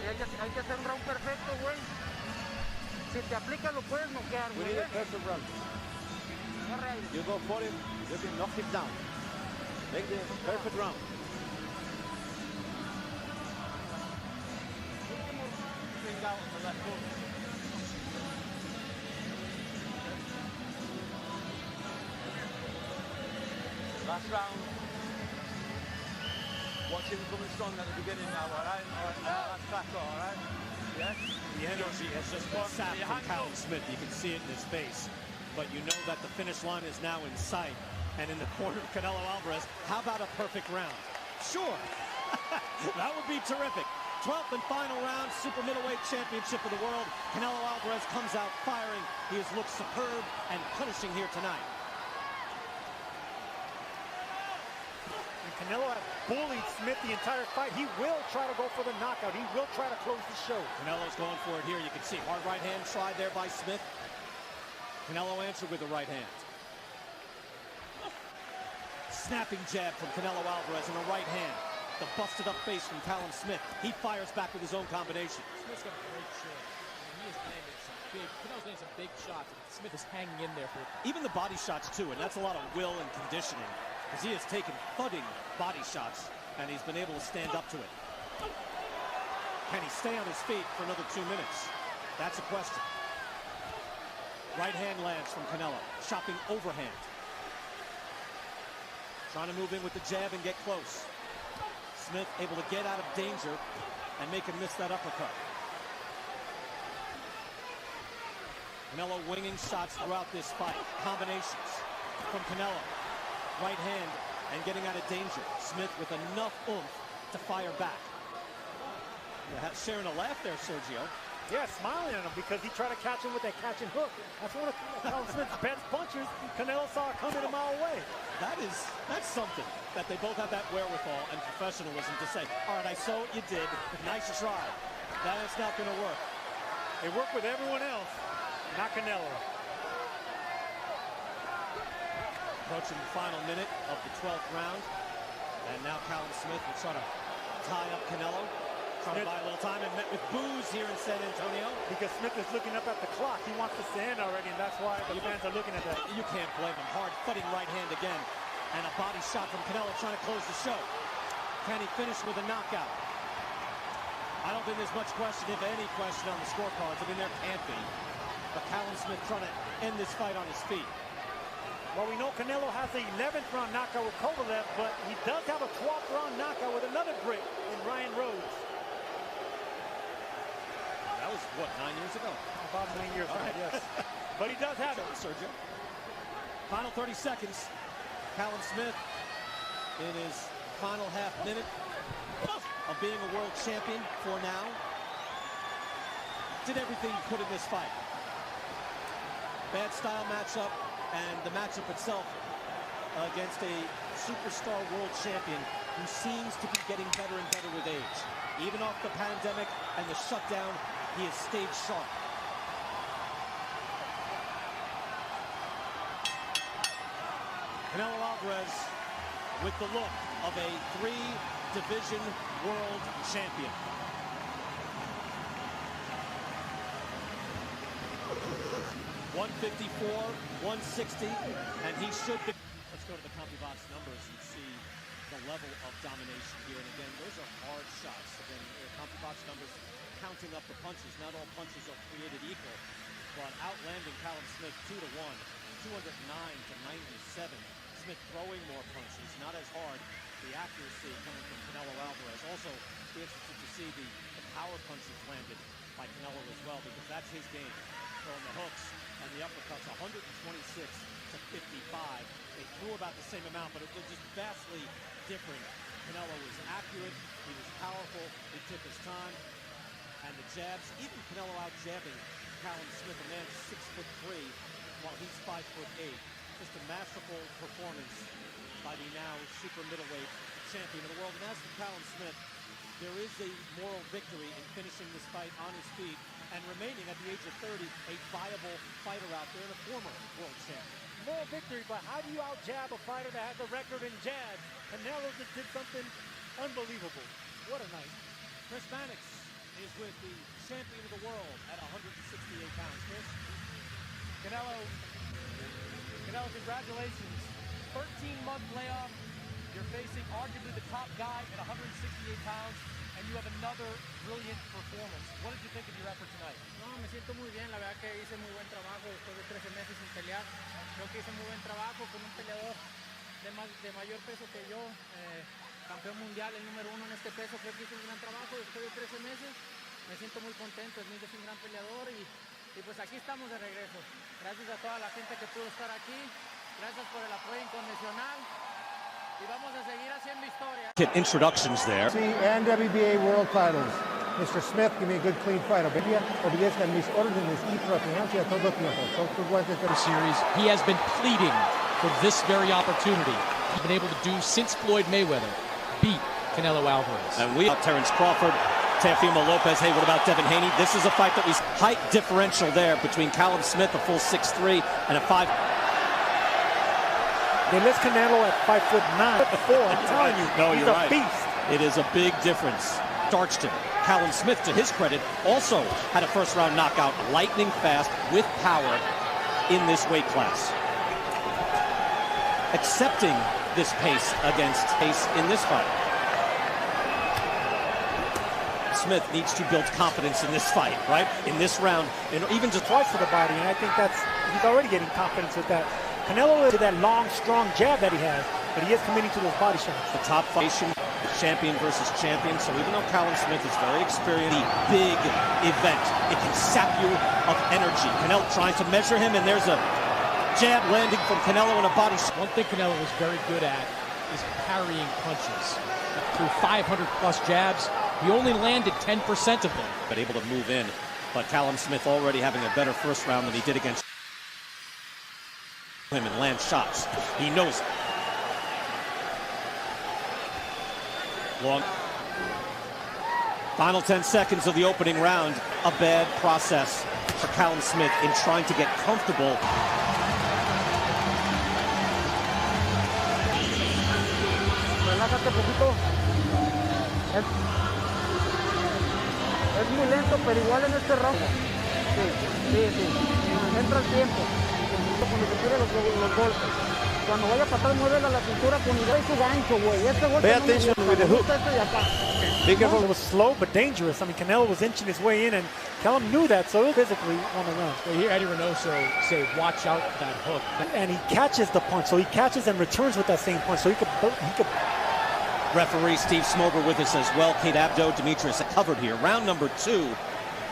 Hay que hacer un round perfecto, güey. Si te aplica lo puedes noquear, güey. We need a perfect round. You go for him, you can knock him down. Make the perfect round. Swing out on the left foot. Last round. Watch him coming strong at the beginning now, all right? That's cracker, all right? Yes? The energy has just been sapped from Callum Smith. You can see it in his face. But you know that the finish line is now in sight. And in the corner of Canelo Alvarez, how about a perfect round? Sure. That would be terrific. 12th and final round, super middleweight championship of the world. Canelo Alvarez comes out firing. He has looked superb and punishing here tonight. Canelo has bullied Smith the entire fight. He will try to go for the knockout. He will try to close the show. Canelo's going for it here. You can see hard right hand tried there by Smith. Canelo answered with the right hand. Snapping jab from Canelo Alvarez and a right hand. The busted up face from Callum Smith. He fires back with his own combination. Smith's got a great chin. He has landed Canelo's landed some big shots. Smith is hanging in there for it. Even the body shots too, and that's a lot of will and conditioning. Because he has taken thudding body shots, and he's been able to stand up to it. Can he stay on his feet for another 2 minutes? That's a question. Right hand lands from Canelo, chopping overhand. Trying to move in with the jab and get close. Smith able to get out of danger and make him miss that uppercut. Canelo winging shots throughout this fight. Combinations from Canelo. Right hand and getting out of danger. Smith with enough oomph to fire back. Sharing a laugh there, Sergio. Yeah, smiling at him because he tried to catch him with that catch and hook. That's one of Callum Smith's best punches. Canelo saw it coming a mile away. That's something, that they both have that wherewithal and professionalism to say, all right, I saw what you did. Nice try. That's not going to work. It worked with everyone else, not Canelo. Approaching the final minute of the 12th round. And now Callum Smith will try to tie up Canelo. Try to buy a little time and met with boos here in San Antonio. Because Smith is looking up at the clock. He wants this to end already, and that's why the fans are looking at that. You can't blame him. Hard thudding right hand again. And a body shot from Canelo trying to close the show. Can he finish with a knockout? I don't think there's much question, if any question, on the scorecards. I mean, there can't be. But Callum Smith trying to end this fight on his feet. Well, we know Canelo has the 11th round knockout with Kovalev, but he does have a 12th round knockout with another Brit in Ryan Rhodes. That was, what, 9 years ago? About 9 years, right, yes. But he does have it. Sergio. Final 30 seconds. Callum Smith in his final half minute of being a world champion for now. Did everything he could in this fight. Bad style matchup. And the matchup itself against a superstar world champion who seems to be getting better and better with age. Even off the pandemic and the shutdown, he has stayed sharp. Canelo Alvarez with the look of a 3-division world champion. 154, 160, and he should be. Let's go to the CompuBox numbers and see the level of domination here. And again, those are hard shots. Again, CompuBox numbers counting up the punches. Not all punches are created equal, but outlanding Callum Smith 2-1, 209 to 97. Smith throwing more punches, not as hard. The accuracy coming from Canelo Alvarez. Also, be interested to see the power punches landed by Canelo as well, because that's his game. Throwing the hooks and the uppercuts, 126 to 55. They threw about the same amount, but it was just vastly different. Canelo was accurate, he was powerful, he took his time, and the jabs, even Canelo out jabbing Callum Smith, a man 6'3", while he's 5'8". Just a masterful performance by the now super middleweight champion of the world. And as for Callum Smith, there is a moral victory in finishing this fight on his feet and remaining at the age of 30 a viable fighter out there and a former world champion. Moral victory, but how do you out-jab a fighter that has a record in jabs? Canelo just did something unbelievable. What a night. Chris Mannix is with the champion of the world at 168 pounds. Chris? Canelo, congratulations. 13-month layoff. You're facing arguably the top guy at 168 pounds, and you have another brilliant performance. What did you think of your effort tonight? No, me siento muy bien. La verdad que hice muy buen trabajo después de 13 meses sin pelear. Creo que hice muy buen trabajo con un peleador de mayor peso que yo. Campeón mundial, el número 1 en este peso. Creo que hice un gran trabajo después de 13 meses. Me siento muy contento. Smith es un gran peleador y pues aquí estamos de regreso. Gracias a toda la gente que pudo estar aquí. Gracias por el apoyo incondicional. Y vamos a seguir haciendo historia. Introductions there. And WBA world titles. Mr. Smith, give me a good clean fight. Obedezca mis órdenes y profilancia todo tiempo. Series, he has been pleading for this very opportunity. He's been able to do since Floyd Mayweather beat Canelo Alvarez. And we Terrence Crawford, Teofimo Lopez. Hey, what about Devin Haney? This is a fight that was height differential there between Callum Smith, a full 6'3", and a 5. They list Canelo at 5'9". I'm telling you, no, he's you're a right. beast. It is a big difference. Starched him. Callum Smith, to his credit, also had a first-round knockout, lightning fast, with power in this weight class. Accepting this pace against pace in this fight. Smith needs to build confidence in this fight, right? In this round, and even just twice for the body, and I think he's already getting confidence with that. Canelo is that long, strong jab that he has, but he is committing to those body shots. The top fight, champion versus champion. So even though Callum Smith is very experienced, the big event, it can sap you of energy. Canelo trying to measure him, and there's a jab landing from Canelo in a body shot. One thing Canelo is very good at is parrying punches. Through 500-plus jabs, he only landed 10% of them. But able to move in. But Callum Smith already having a better first round than he did against him and land shots. He knows it. Long. Final 10 seconds of the opening round. A bad process for Callum Smith in trying to get comfortable. Relájate poquito. Es muy lento, pero igual en este round. Sí. Entra el tiempo. Cuando se tire los golpes. Cuando vaya a patar, muévela la cintura con idea y su gancho, güey. Este golpe Pay attention with the hook. Be careful. It was slow but dangerous. I mean, Canelo was inching his way in, and Callum knew that, so he physically on the run. We hear Eddie Reynoso say, "Watch out for that hook." And he catches the punch, so he catches and returns with that same punch, so he could. Referee Steve Smoger with us as well. Kate Abdo, Demetrius covered here. Round number 2,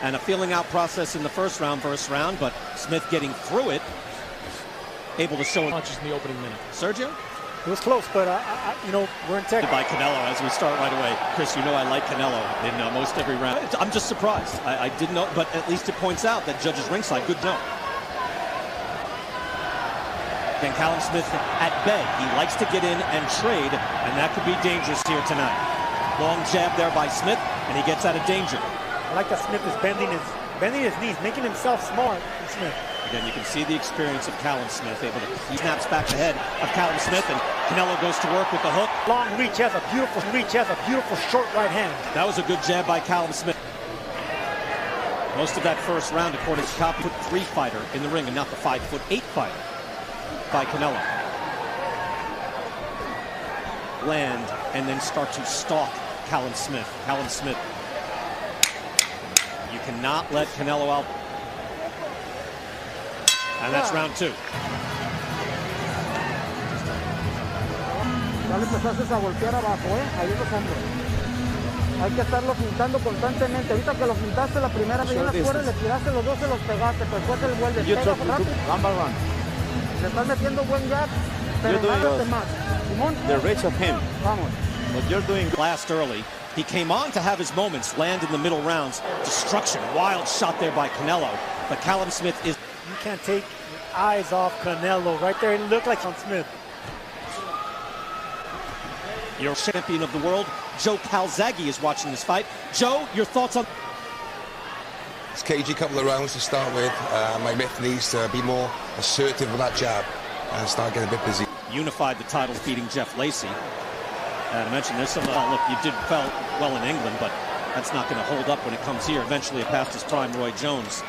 and a feeling out process in the first round, but Smith getting through it. Able to show punches in the opening minute. Sergio? It was close, but we're in tech. By Canelo as we start right away. Chris, you know I like Canelo in most every round. I'm just surprised. I didn't know, but at least it points out that judges ringside, good know. Again, Callum Smith at bay. He likes to get in and trade, and that could be dangerous here tonight. Long jab there by Smith, and he gets out of danger. I like that Smith is bending his knees, making himself smart. Smith. Again, you can see the experience of Callum Smith. He snaps back the head of Callum Smith, and Canelo goes to work with the hook. Long reach, has a beautiful short right hand. That was a good jab by Callum Smith. Most of that first round, according to Callum, 5'3" fighter in the ring and not the 5'8" fighter by Canelo. Land and then start to stalk Callum Smith. Callum Smith. You cannot let Canelo out. And that's round 2. Ya le empezaste a golpear abajo, ahí en los hombros. Hay que estarlo pintando constantemente. Ahorita que lo pintaste la primera vez en las cuerdas, le tiraste los dos, se los pegaste, pero después se le vuelve. Pega rápido. Le estás metiendo buen jab, pero nada más. Simón. The reach of him. Vamos. What you're doing last early. He came on to have his moments, land in the middle rounds. Destruction, wild shot there by Canelo. But Callum Smith is... You can't take your eyes off Canelo. Right there, it looked like on Smith. Your champion of the world, Joe Calzaghe, is watching this fight. Joe, your thoughts on... It's cagey couple of rounds to start with. My Smith needs to be more assertive with that jab and start getting a bit busy. Unified the titles, beating Jeff Lacey. And I mentioned this, look, you did well in England, but that's not going to hold up when it comes here. Eventually, it passed his prime, Roy Jones.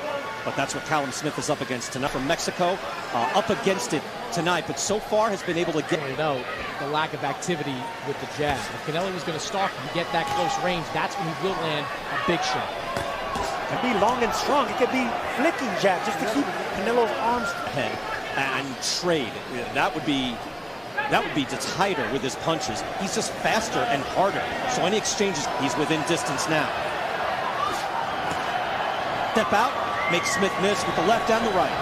But that's what Callum Smith is up against tonight. From Mexico, up against it tonight, but so far has been able to get... out the lack of activity with the jab. If Canelo was going to stalk and get that close range, that's when he will land a big shot. It could be long and strong. It could be flicking jab just to keep Canelo's arms ahead and trade. That would be just tighter with his punches. He's just faster and harder. So any exchanges, he's within distance now. Step out, makes Smith miss with the left and the right.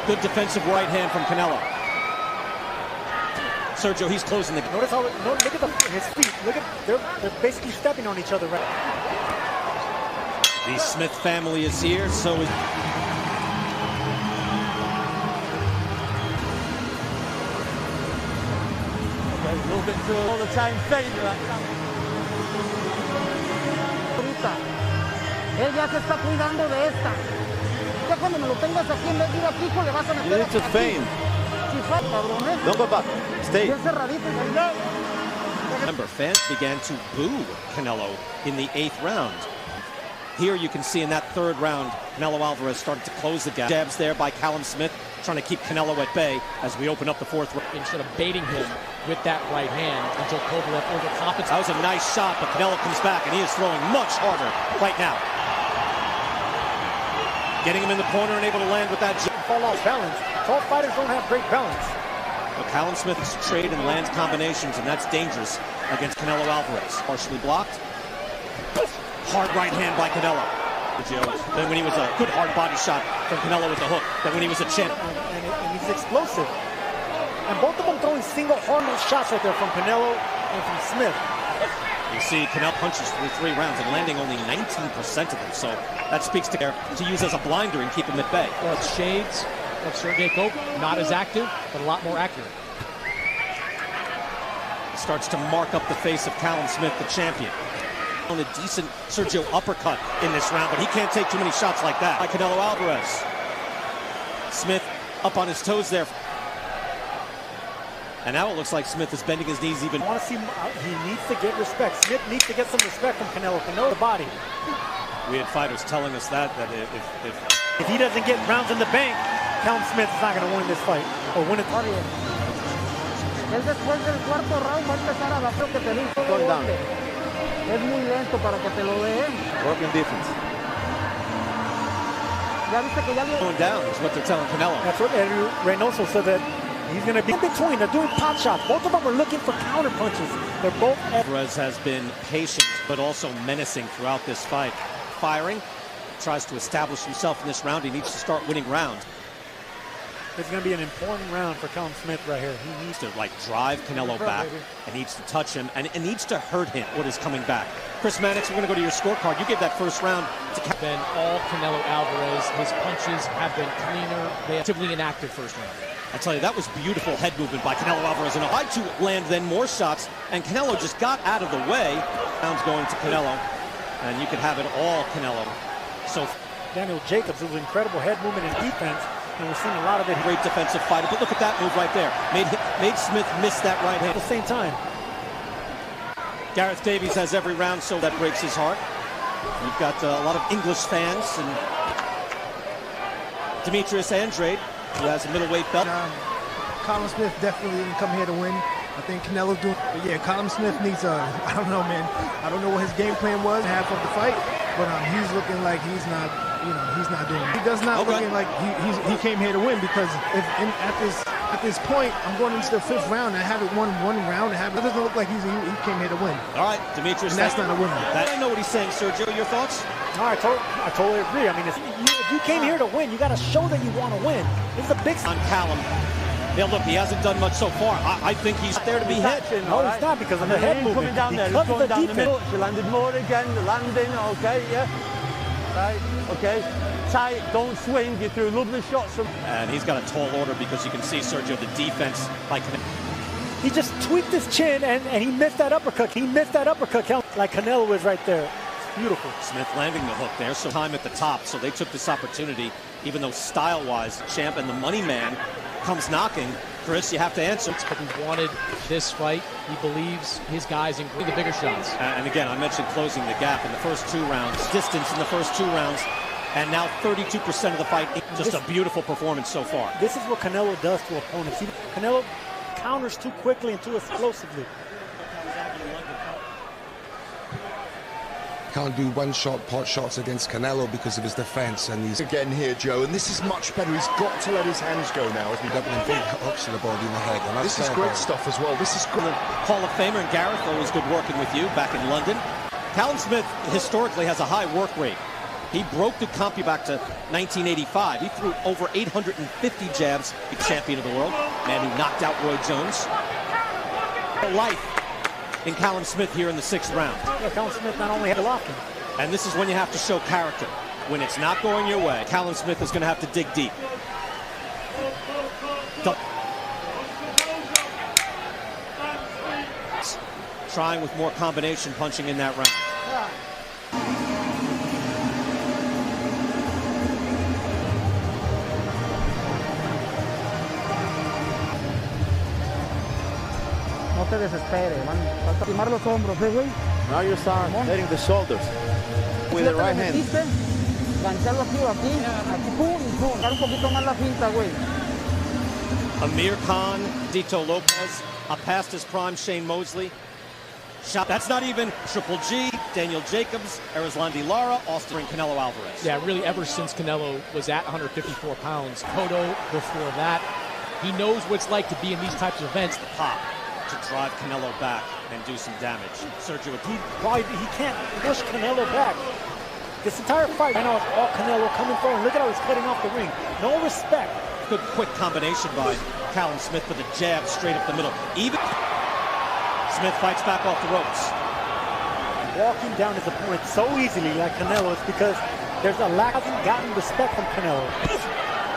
Good defensive right hand from Canelo. Sergio, he's closing the... Notice how, look at his feet. Look at, they're basically stepping on each other right. The Smith family is here, so is... A little bit too all the time fading right now. Él ya se está cuidando de esta. Ya cuando me lo tengas aquí, en vez de ir aquí, le vas a meter. You need to feint. Don't go back. Stay. Remember, fans began to boo Canelo in the 8th round. Here you can see in that 3rd round, Canelo Alvarez started to close the gap. Jabs there by Callum Smith, trying to keep Canelo at bay as we open up the 4th round. Instead of baiting him with that right hand until Kovalev overcompensates. That was a nice shot, but Canelo comes back and he is throwing much harder right now. Getting him in the corner and able to land with that jab. Fall off balance. Tall fighters don't have great balance. But Callum Smith's trade and lands combinations, and that's dangerous against Canelo Alvarez. Partially blocked. Hard right hand by Canelo. Then when he was a good hard body shot from Canelo with the hook. Then when he was a champ. And he's explosive. And both of them throwing single harmless shots right there from Canelo and from Smith. You see Canelo punches through 3 rounds and landing only 19% of them. So that speaks to use as a blinder and keep him at bay. Well, it's shades of Sergey Kovalev. Not as active, but a lot more accurate. Starts to mark up the face of Callum Smith, the champion. On a decent Sergio uppercut in this round, but he can't take too many shots like that. By Canelo Alvarez. Smith up on his toes there. And now it looks like Smith is bending his knees even. I want to see, he needs to get respect. Smith needs to get some respect from Canelo. Canelo the body. We had fighters telling us that if he doesn't get rounds in the bank, Callum Smith is not going to win this fight or win it. Él después del 4º round va a empezar a bajar que te dijo. Going down. Es muy lento para que te lo den. Working defense. Ya viste que ya going down is what they're telling Canelo. That's what Eddie Reynoso said, that he's going to be in between. They're doing pot shots. Both of them are looking for counter punches. They're both... Alvarez has been patient, but also menacing throughout this fight. Firing, tries to establish himself in this round. He needs to start winning rounds. It's going to be an important round for Callum Smith right here. He needs to drive Canelo back and needs to touch him and it needs to hurt him what is coming back. Chris Mannix, we're going to go to your scorecard. You gave that first round to been all Canelo Alvarez. His punches have been cleaner. They actively inactive first round. I tell you, that was beautiful head movement by Canelo Alvarez, and tried to land then more shots, and Canelo just got out of the way. Rounds going to Canelo, and you could have it all Canelo. So Daniel Jacobs, it was incredible head movement and defense. And we're seeing a lot of it. Great defensive fighter, but look at that move right there. Made Smith miss that right hand. At the same time. Gareth Davies has every round, so that breaks his heart. You've got a lot of English fans, and Demetrius Andrade, who has a middleweight belt. Callum Smith definitely didn't come here to win. I think Canelo's doing, but yeah, Callum Smith needs I don't know, man. I don't know what his game plan was half of the fight, but he's looking like he's not, he's not doing it. He does not looking like he came here to win, because at this point, I'm going into the 5th round. I haven't won one round. It doesn't look like he came here to win. All right, Demetrius. And that's not a winner. I know what he's saying, Sergio. Your thoughts? No, I totally agree. I mean, if you came here to win, you got to show that you want to win. This is a big on Callum. Yeah, look, he hasn't done much so far. I think he's there to be hit. No, he's not, because of the head movement. Coming down there, he's going down the middle. She landed more again, the landing, okay, yeah. Right, okay. Tight, don't swing, you threw lovely shots. And he's got a tall order, because you can see, Sergio, the defense. He just tweaked his chin, and he missed that uppercut. He missed that uppercut, like Canelo is right there. It's beautiful. Smith landing the hook there, so time at the top. So they took this opportunity, even though style-wise, champ and the money man comes knocking. Chris, you have to answer. But he wanted this fight. He believes his guys in the bigger shots. And again, I mentioned closing the gap in the first 2 rounds. Distance in the first 2 rounds. And now 32% of the fight. Just a beautiful performance so far. This is what Canelo does to opponents. Canelo counters too quickly and too explosively. Can't do one-shot pot shots against Canelo because of his defense, and he's again here, Joe, and this is much better. He's got to let his hands go now as we got them big hooks to the body in the head. And this is great stuff as well. This is good. Hall of Famer, and Gareth, always good working with you back in London. Callum Smith historically has a high work rate. He broke the comp back to 1985. He threw over 850 jabs, the champion of the world, man who knocked out Roy Jones. Life in Callum Smith here in the 6th round. Yeah, Callum Smith not only had a locking. And this is when you have to show character. When it's not going your way, Callum Smith is going to have to dig deep. Trying with more combination punching in that round. No te desesperes, man. Vas a lastimar los hombros, güey. Now you're hitting the shoulders with the right hand. Gancharlo aquí o aquí. Aquí, pum, pum. Dar un poquito más la finta, güey. Amir Khan, Dito Lopez, past his prime Shane Mosley. Shot. That's not even Triple G, Daniel Jacobs, Erislandy Lara, Austin, and Canelo Alvarez. Yeah, really ever since Canelo was at 154 pounds. Cotto before that. He knows what it's like to be in these types of events. The pop to drive Canelo back and do some damage. Sergio, he can't push Canelo back. This entire fight, I know it's all Canelo coming forward. Look at how he's cutting off the ring. No respect. Good quick combination by Callum Smith with a jab straight up the middle. Even Smith fights back off the ropes. Walking down his opponent so easily like Canelo is because there's a lack of gotten respect from Canelo.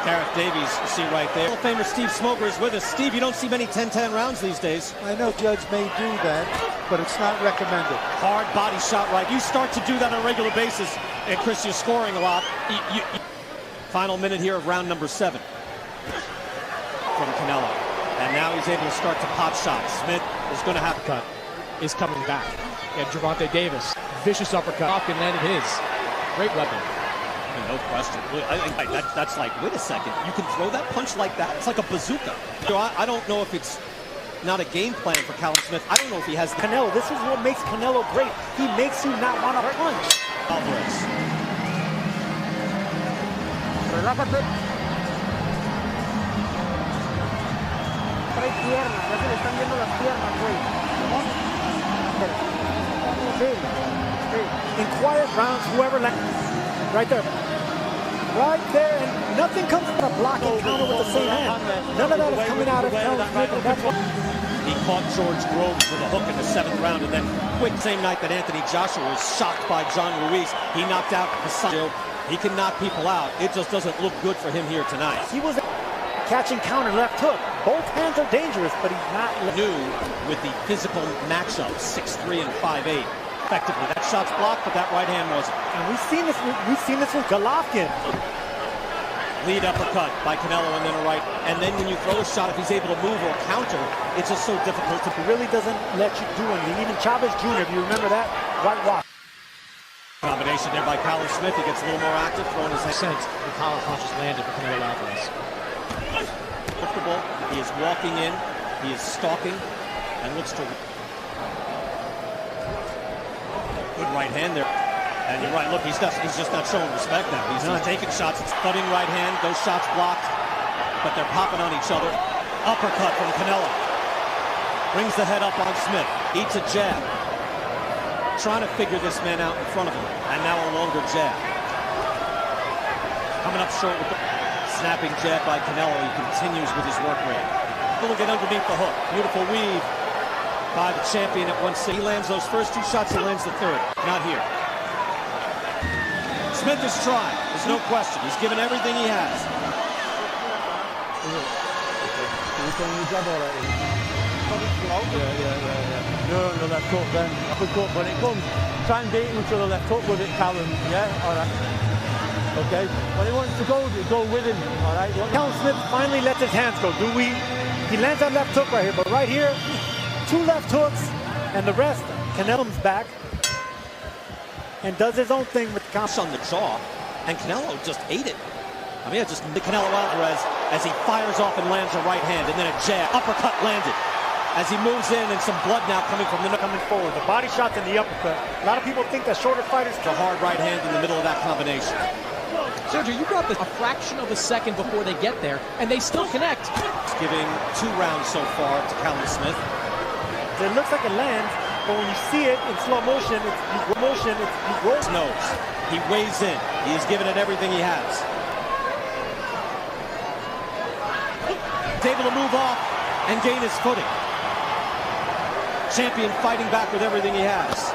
Gareth Davies, you see right there. Hall of Famer Steve Smoger is with us. Steve, you don't see many 10-10 rounds these days. I know Judge may do that, but it's not recommended. Hard body shot right. You start to do that on a regular basis, and Chris, you're scoring a lot. Final minute here of round number 7 from Canelo. And now he's able to start to pop shots. Smith is going to have to cut. Is coming back. And Gervonta Davis, vicious uppercut. Hopkins landed his. Great weapon. No question. That's like, wait a second, you can throw that punch like that? It's like a bazooka. So I don't know if it's not a game plan for Callum Smith. I don't know if he has... Canelo, this is what makes Canelo great. He makes you not want to punch. Alvarez. Relájate. Trae piernas, ya se le están viendo las piernas, güey. In quiet rounds, whoever right there. Right there, and nothing comes from a blocking counter with the same hand. None of that is coming out of Callum Smith, and that's what... He caught George Groves with a hook in the 7th round, and then quick, same night that Anthony Joshua was shocked by John Ruiz, he knocked out Hassan. He can knock people out. It just doesn't look good for him here tonight. He was catching counter left hook. Both hands are dangerous, but he's not... New with the physical matchup, 6'3" and 5'8". Effectively, that shot's blocked, but that right hand wasn't. And we've seen this with Golovkin. Lead uppercut by Canelo and then a right. And then when you throw a shot, if he's able to move or counter, it's just so difficult to... It really doesn't let you do anything. Even Chavez Jr., if you remember that, whitewash. Combination there by Callum Smith. He gets a little more active, throwing his sense the power punches landed for Canelo Alvarez. Comfortable. He is walking in. He is stalking and looks to. Good right hand there. And you're right. Look, he's just not showing respect now. He's not taking shots. It's thudding right hand. Those shots blocked, but they're popping on each other. Uppercut from Canelo. Brings the head up on Smith. Eats a jab. Trying to figure this man out in front of him. And now a longer jab. Coming up short with the snapping jab by Canelo. He continues with his work rate. He'll get underneath the hook. Beautiful weave by the champion at 160. He lands those first two shots. He lands the third. Not here. Smith is trying. There's no question. He's given everything he has. No, left hook then. Uppercut when it comes. Try and beat him to the left hook with it, Callum. Yeah, all right. Okay. When he wants to go with him. All right. Callum Smith finally lets his hands go. He lands that left hook right here, but right here, 2 left hooks, and the rest, Canelo's back and does his own thing with the on the jaw, and Canelo just ate it. I mean, just Canelo Alvarez as he fires off and lands a right hand, and then a jab, uppercut landed. As he moves in, and some blood now coming from the coming forward. The body shots and the uppercut. A lot of people think that shorter fighters. The hard right hand in the middle of that combination. Sergio, you brought this a fraction of a second before they get there, and they still connect. It's giving 2 rounds so far to Callum Smith. It looks like it lands, but when you see it in slow motion, he rolls. Nose. He weighs in. He is giving it everything he has. He's able to move off and gain his footing. Champion fighting back with everything he has.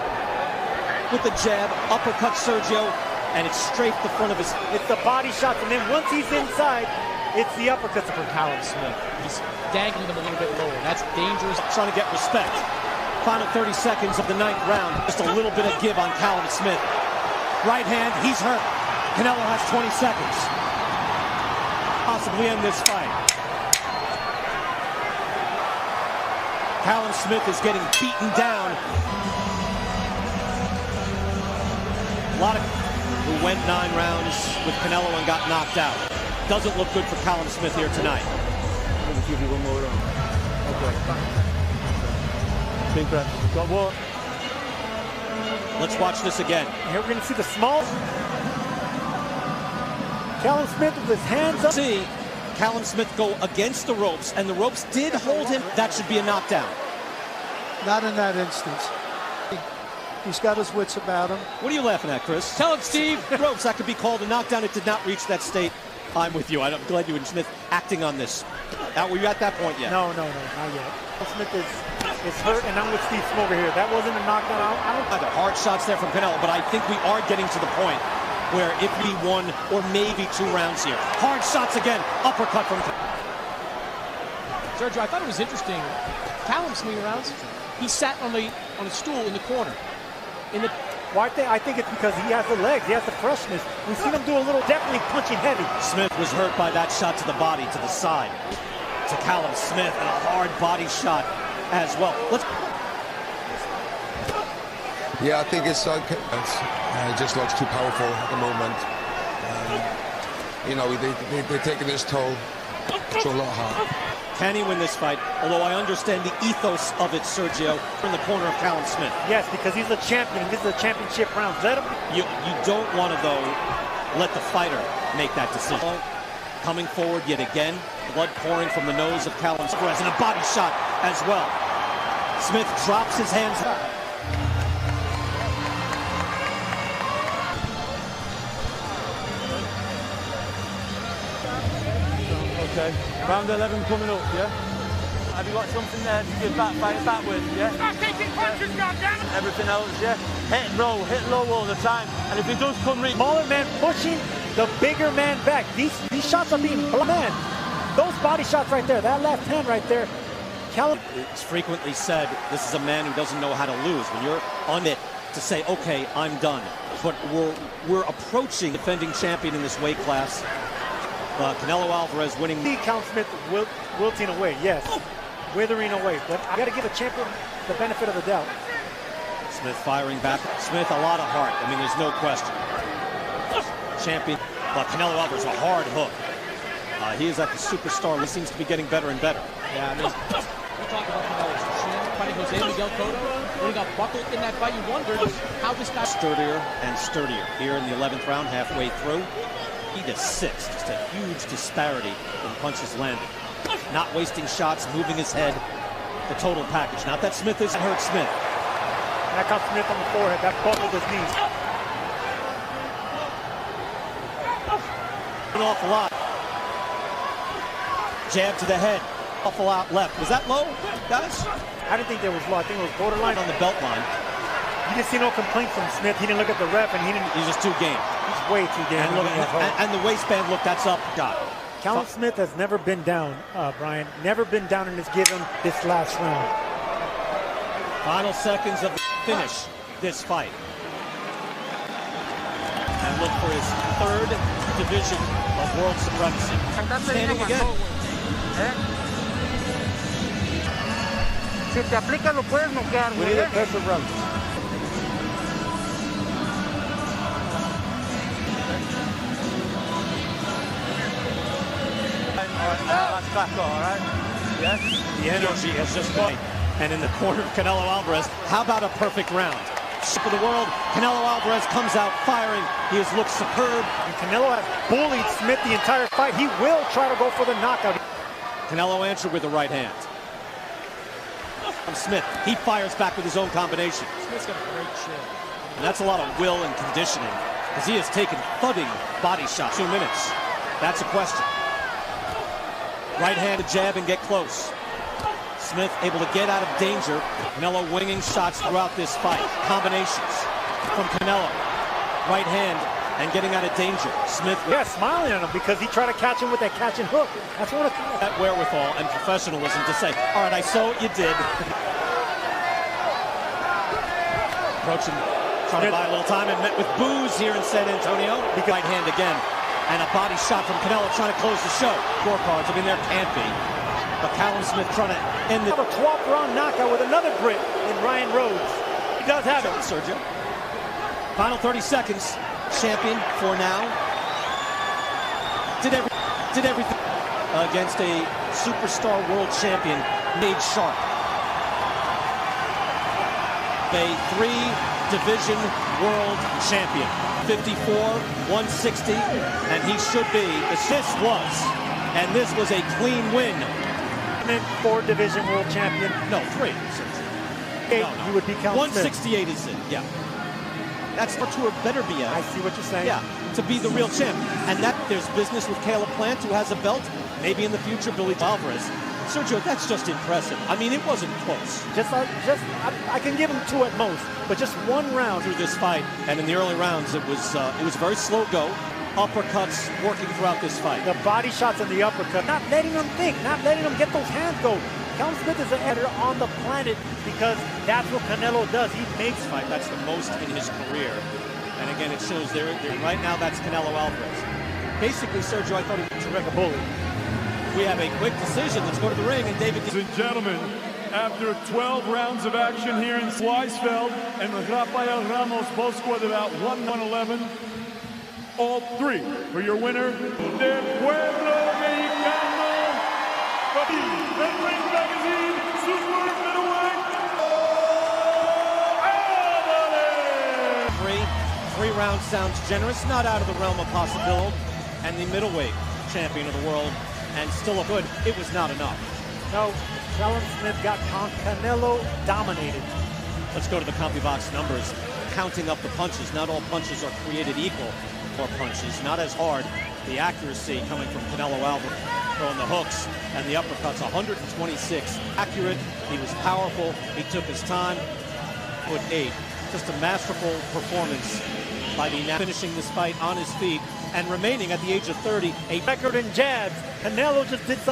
With the jab, uppercut Sergio, and it's straight the front of his. It's the body shots, and then once he's inside, it's the uppercuts for Callum Smith. He's dangling them a little bit lower. That's dangerous. Trying to get respect. Final 30 seconds of the 9th round. Just a little bit of give on Callum Smith. Right hand, he's hurt. Canelo has 20 seconds. Possibly end this fight. Callum Smith is getting beaten down. A lot of who went 9 rounds with Canelo and got knocked out. Doesn't look good for Callum Smith here tonight. Got what? Let's watch this again. Here we're going to see the small. Callum Smith with his hands up. See Callum Smith go against the ropes, and the ropes did hold him. That should be a knockdown. Not in that instance. He's got his wits about him. What are you laughing at, Chris? Tell it, Steve. Ropes, that could be called a knockdown. It did not reach that state. I'm with you. I'm glad you and Smith acting on this. Were you at that point yet? No, not yet. Smith is hurt, and I'm with Steve Smoker here. That wasn't a knockdown. I don't. Either hard shots there from Canelo, but I think we are getting to the point where it be 1 or maybe 2 rounds here. Hard shots again. Uppercut from Sergio, I thought it was interesting. Callum Smith rounds. He sat on a stool in the corner. Well, I think it's because he has the legs. He has the freshness. We've seen him do a little, definitely punching heavy. Smith was hurt by that shot to the body, to the side. To Callum Smith, and a hard body shot as well. Yeah, I think it just looks too powerful at the moment. You know, they're taking this toll. It's a lot hard. Can he win this fight? Although I understand the ethos of it, Sergio, in the corner of Callum Smith. Yes, because he's a champion. This is a championship round. Let him. You don't want to, though, let the fighter make that decision. Coming forward yet again. Blood pouring from the nose of Callum Smith, and a body shot as well. Smith drops his hands up. Okay, round 11 coming up, yeah? Have you got something there to give that fight back with, yeah? I'm taking punches, goddammit! Everything else, yeah? Hit low all the time. And if he does come smaller man pushing the bigger man back. These shots are being man. Those body shots right there, that left hand right there. Callum. It's frequently said this is a man who doesn't know how to lose. When you're on it to say, okay, I'm done. But we're approaching defending champion in this weight class. Canelo Alvarez winning. See Callum Smith wilting away, yes. Withering away. But I got to give a champion the benefit of the doubt. Smith firing back. Smith, a lot of heart. I mean, there's no question. Champion. But Canelo Alvarez, a hard hook. He is like a superstar. He seems to be getting better and better. Yeah, I mean, we talk about Canelo's chin fighting Jose Miguel Cotto. When he got buckled in that fight, you wondered how this guy... Sturdier and sturdier. Here in the 11th round, halfway through. He to 6. Just a huge disparity in punches landed. Not wasting shots, moving his head. The total package. Not that Smith is hurt Smith. That got Smith on the forehead. That buckled his knees. An awful lot. Jab to the head. Awful lot left. Was that low, guys? I didn't think there was low. I think it was borderline. On the belt line. You didn't see no complaint from Smith. He didn't look at the ref, and he didn't. He's just too game. He's way too game. And the waistband, look, that's up. Got it. Callum Smith has never been down, Brian. Never been down in this given this last round. Final seconds of the finish this fight. And look for his 3rd division of world supremacy. Standing again. Si te aplica lo puedes noquear, We need a perfect run. That's back on, all right? Yes? The energy has just gone. And in the corner of Canelo Alvarez, how about a perfect round? For the world, Canelo Alvarez comes out firing. He has looked superb. And Canelo has bullied Smith the entire fight. He will try to go for the knockout. Canelo answered with the right hand. Smith, he fires back with his own combination. Smith's got a great chin. And that's a lot of will and conditioning, because he has taken thudding body shots. 2 minutes. That's a question. Right hand to jab and get close. Smith able to get out of danger. Canelo winging shots throughout this fight. Combinations from Canelo. Right hand and getting out of danger. Smith, yeah, smiling at him because he tried to catch him with that catch and hook. That's one of that wherewithal and professionalism to say, all right, I saw what you did. Approaching, trying to buy a little time, and met with boos here in San Antonio. Right hand again. And a body shot from Canelo trying to close the show. Scorecards, I mean, there can't be. But Callum Smith trying to end the... A 12th round knockout with another Brit in Ryan Rhodes. He does have it. Sergio. Final 30 seconds. Champion for now. Did everything against a superstar world champion, made sharp. A 3-division world champion. 54, 160, and he should be. This was a clean win. 4-division world champion. No, 3. No. He would be Callum 168 Smith. is it? Yeah. That's what you better be at. I see what you're saying. Yeah, to be the real champ. And that there's business with Caleb Plant, who has a belt. Maybe in the future, Billy Alvarez. Sergio, that's just impressive. I mean, it wasn't close. I can give him 2 at most, but just 1 round through this fight. And in the early rounds, it was a very slow go. Uppercuts working throughout this fight. The body shots and the uppercut, not letting them think, not letting them get those hands go. Callum Smith is an editor on the planet because that's what Canelo does. He makes fight. That's the most in his career. And again, it shows there right now that's Canelo Alvarez. Basically, Sergio, I thought he was a terrific bully. We have a quick decision. Let's go to the ring. And David... Ladies and gentlemen, after 12 rounds of action here in Weisfeld and Rafael Ramos both scored about 1-1-11, all 3 for your winner, del Pueblo Mexicano, the Ring Magazine Super Middleweight, Alvarez. 3 rounds sounds generous, not out of the realm of possibility. And the middleweight champion of the world, and still a good. It was not enough. No, Callum Smith got Canelo dominated. Let's go to the CompuBox numbers. Counting up the punches. Not all punches are created equal. More punches, not as hard. The accuracy coming from Canelo Alvarez, throwing the hooks and the uppercuts. 126 accurate. He was powerful. He took his time. Put 8. Just a masterful performance by the finishing this fight on his feet and remaining at the age of 30. A record in jabs. Canelo just did something.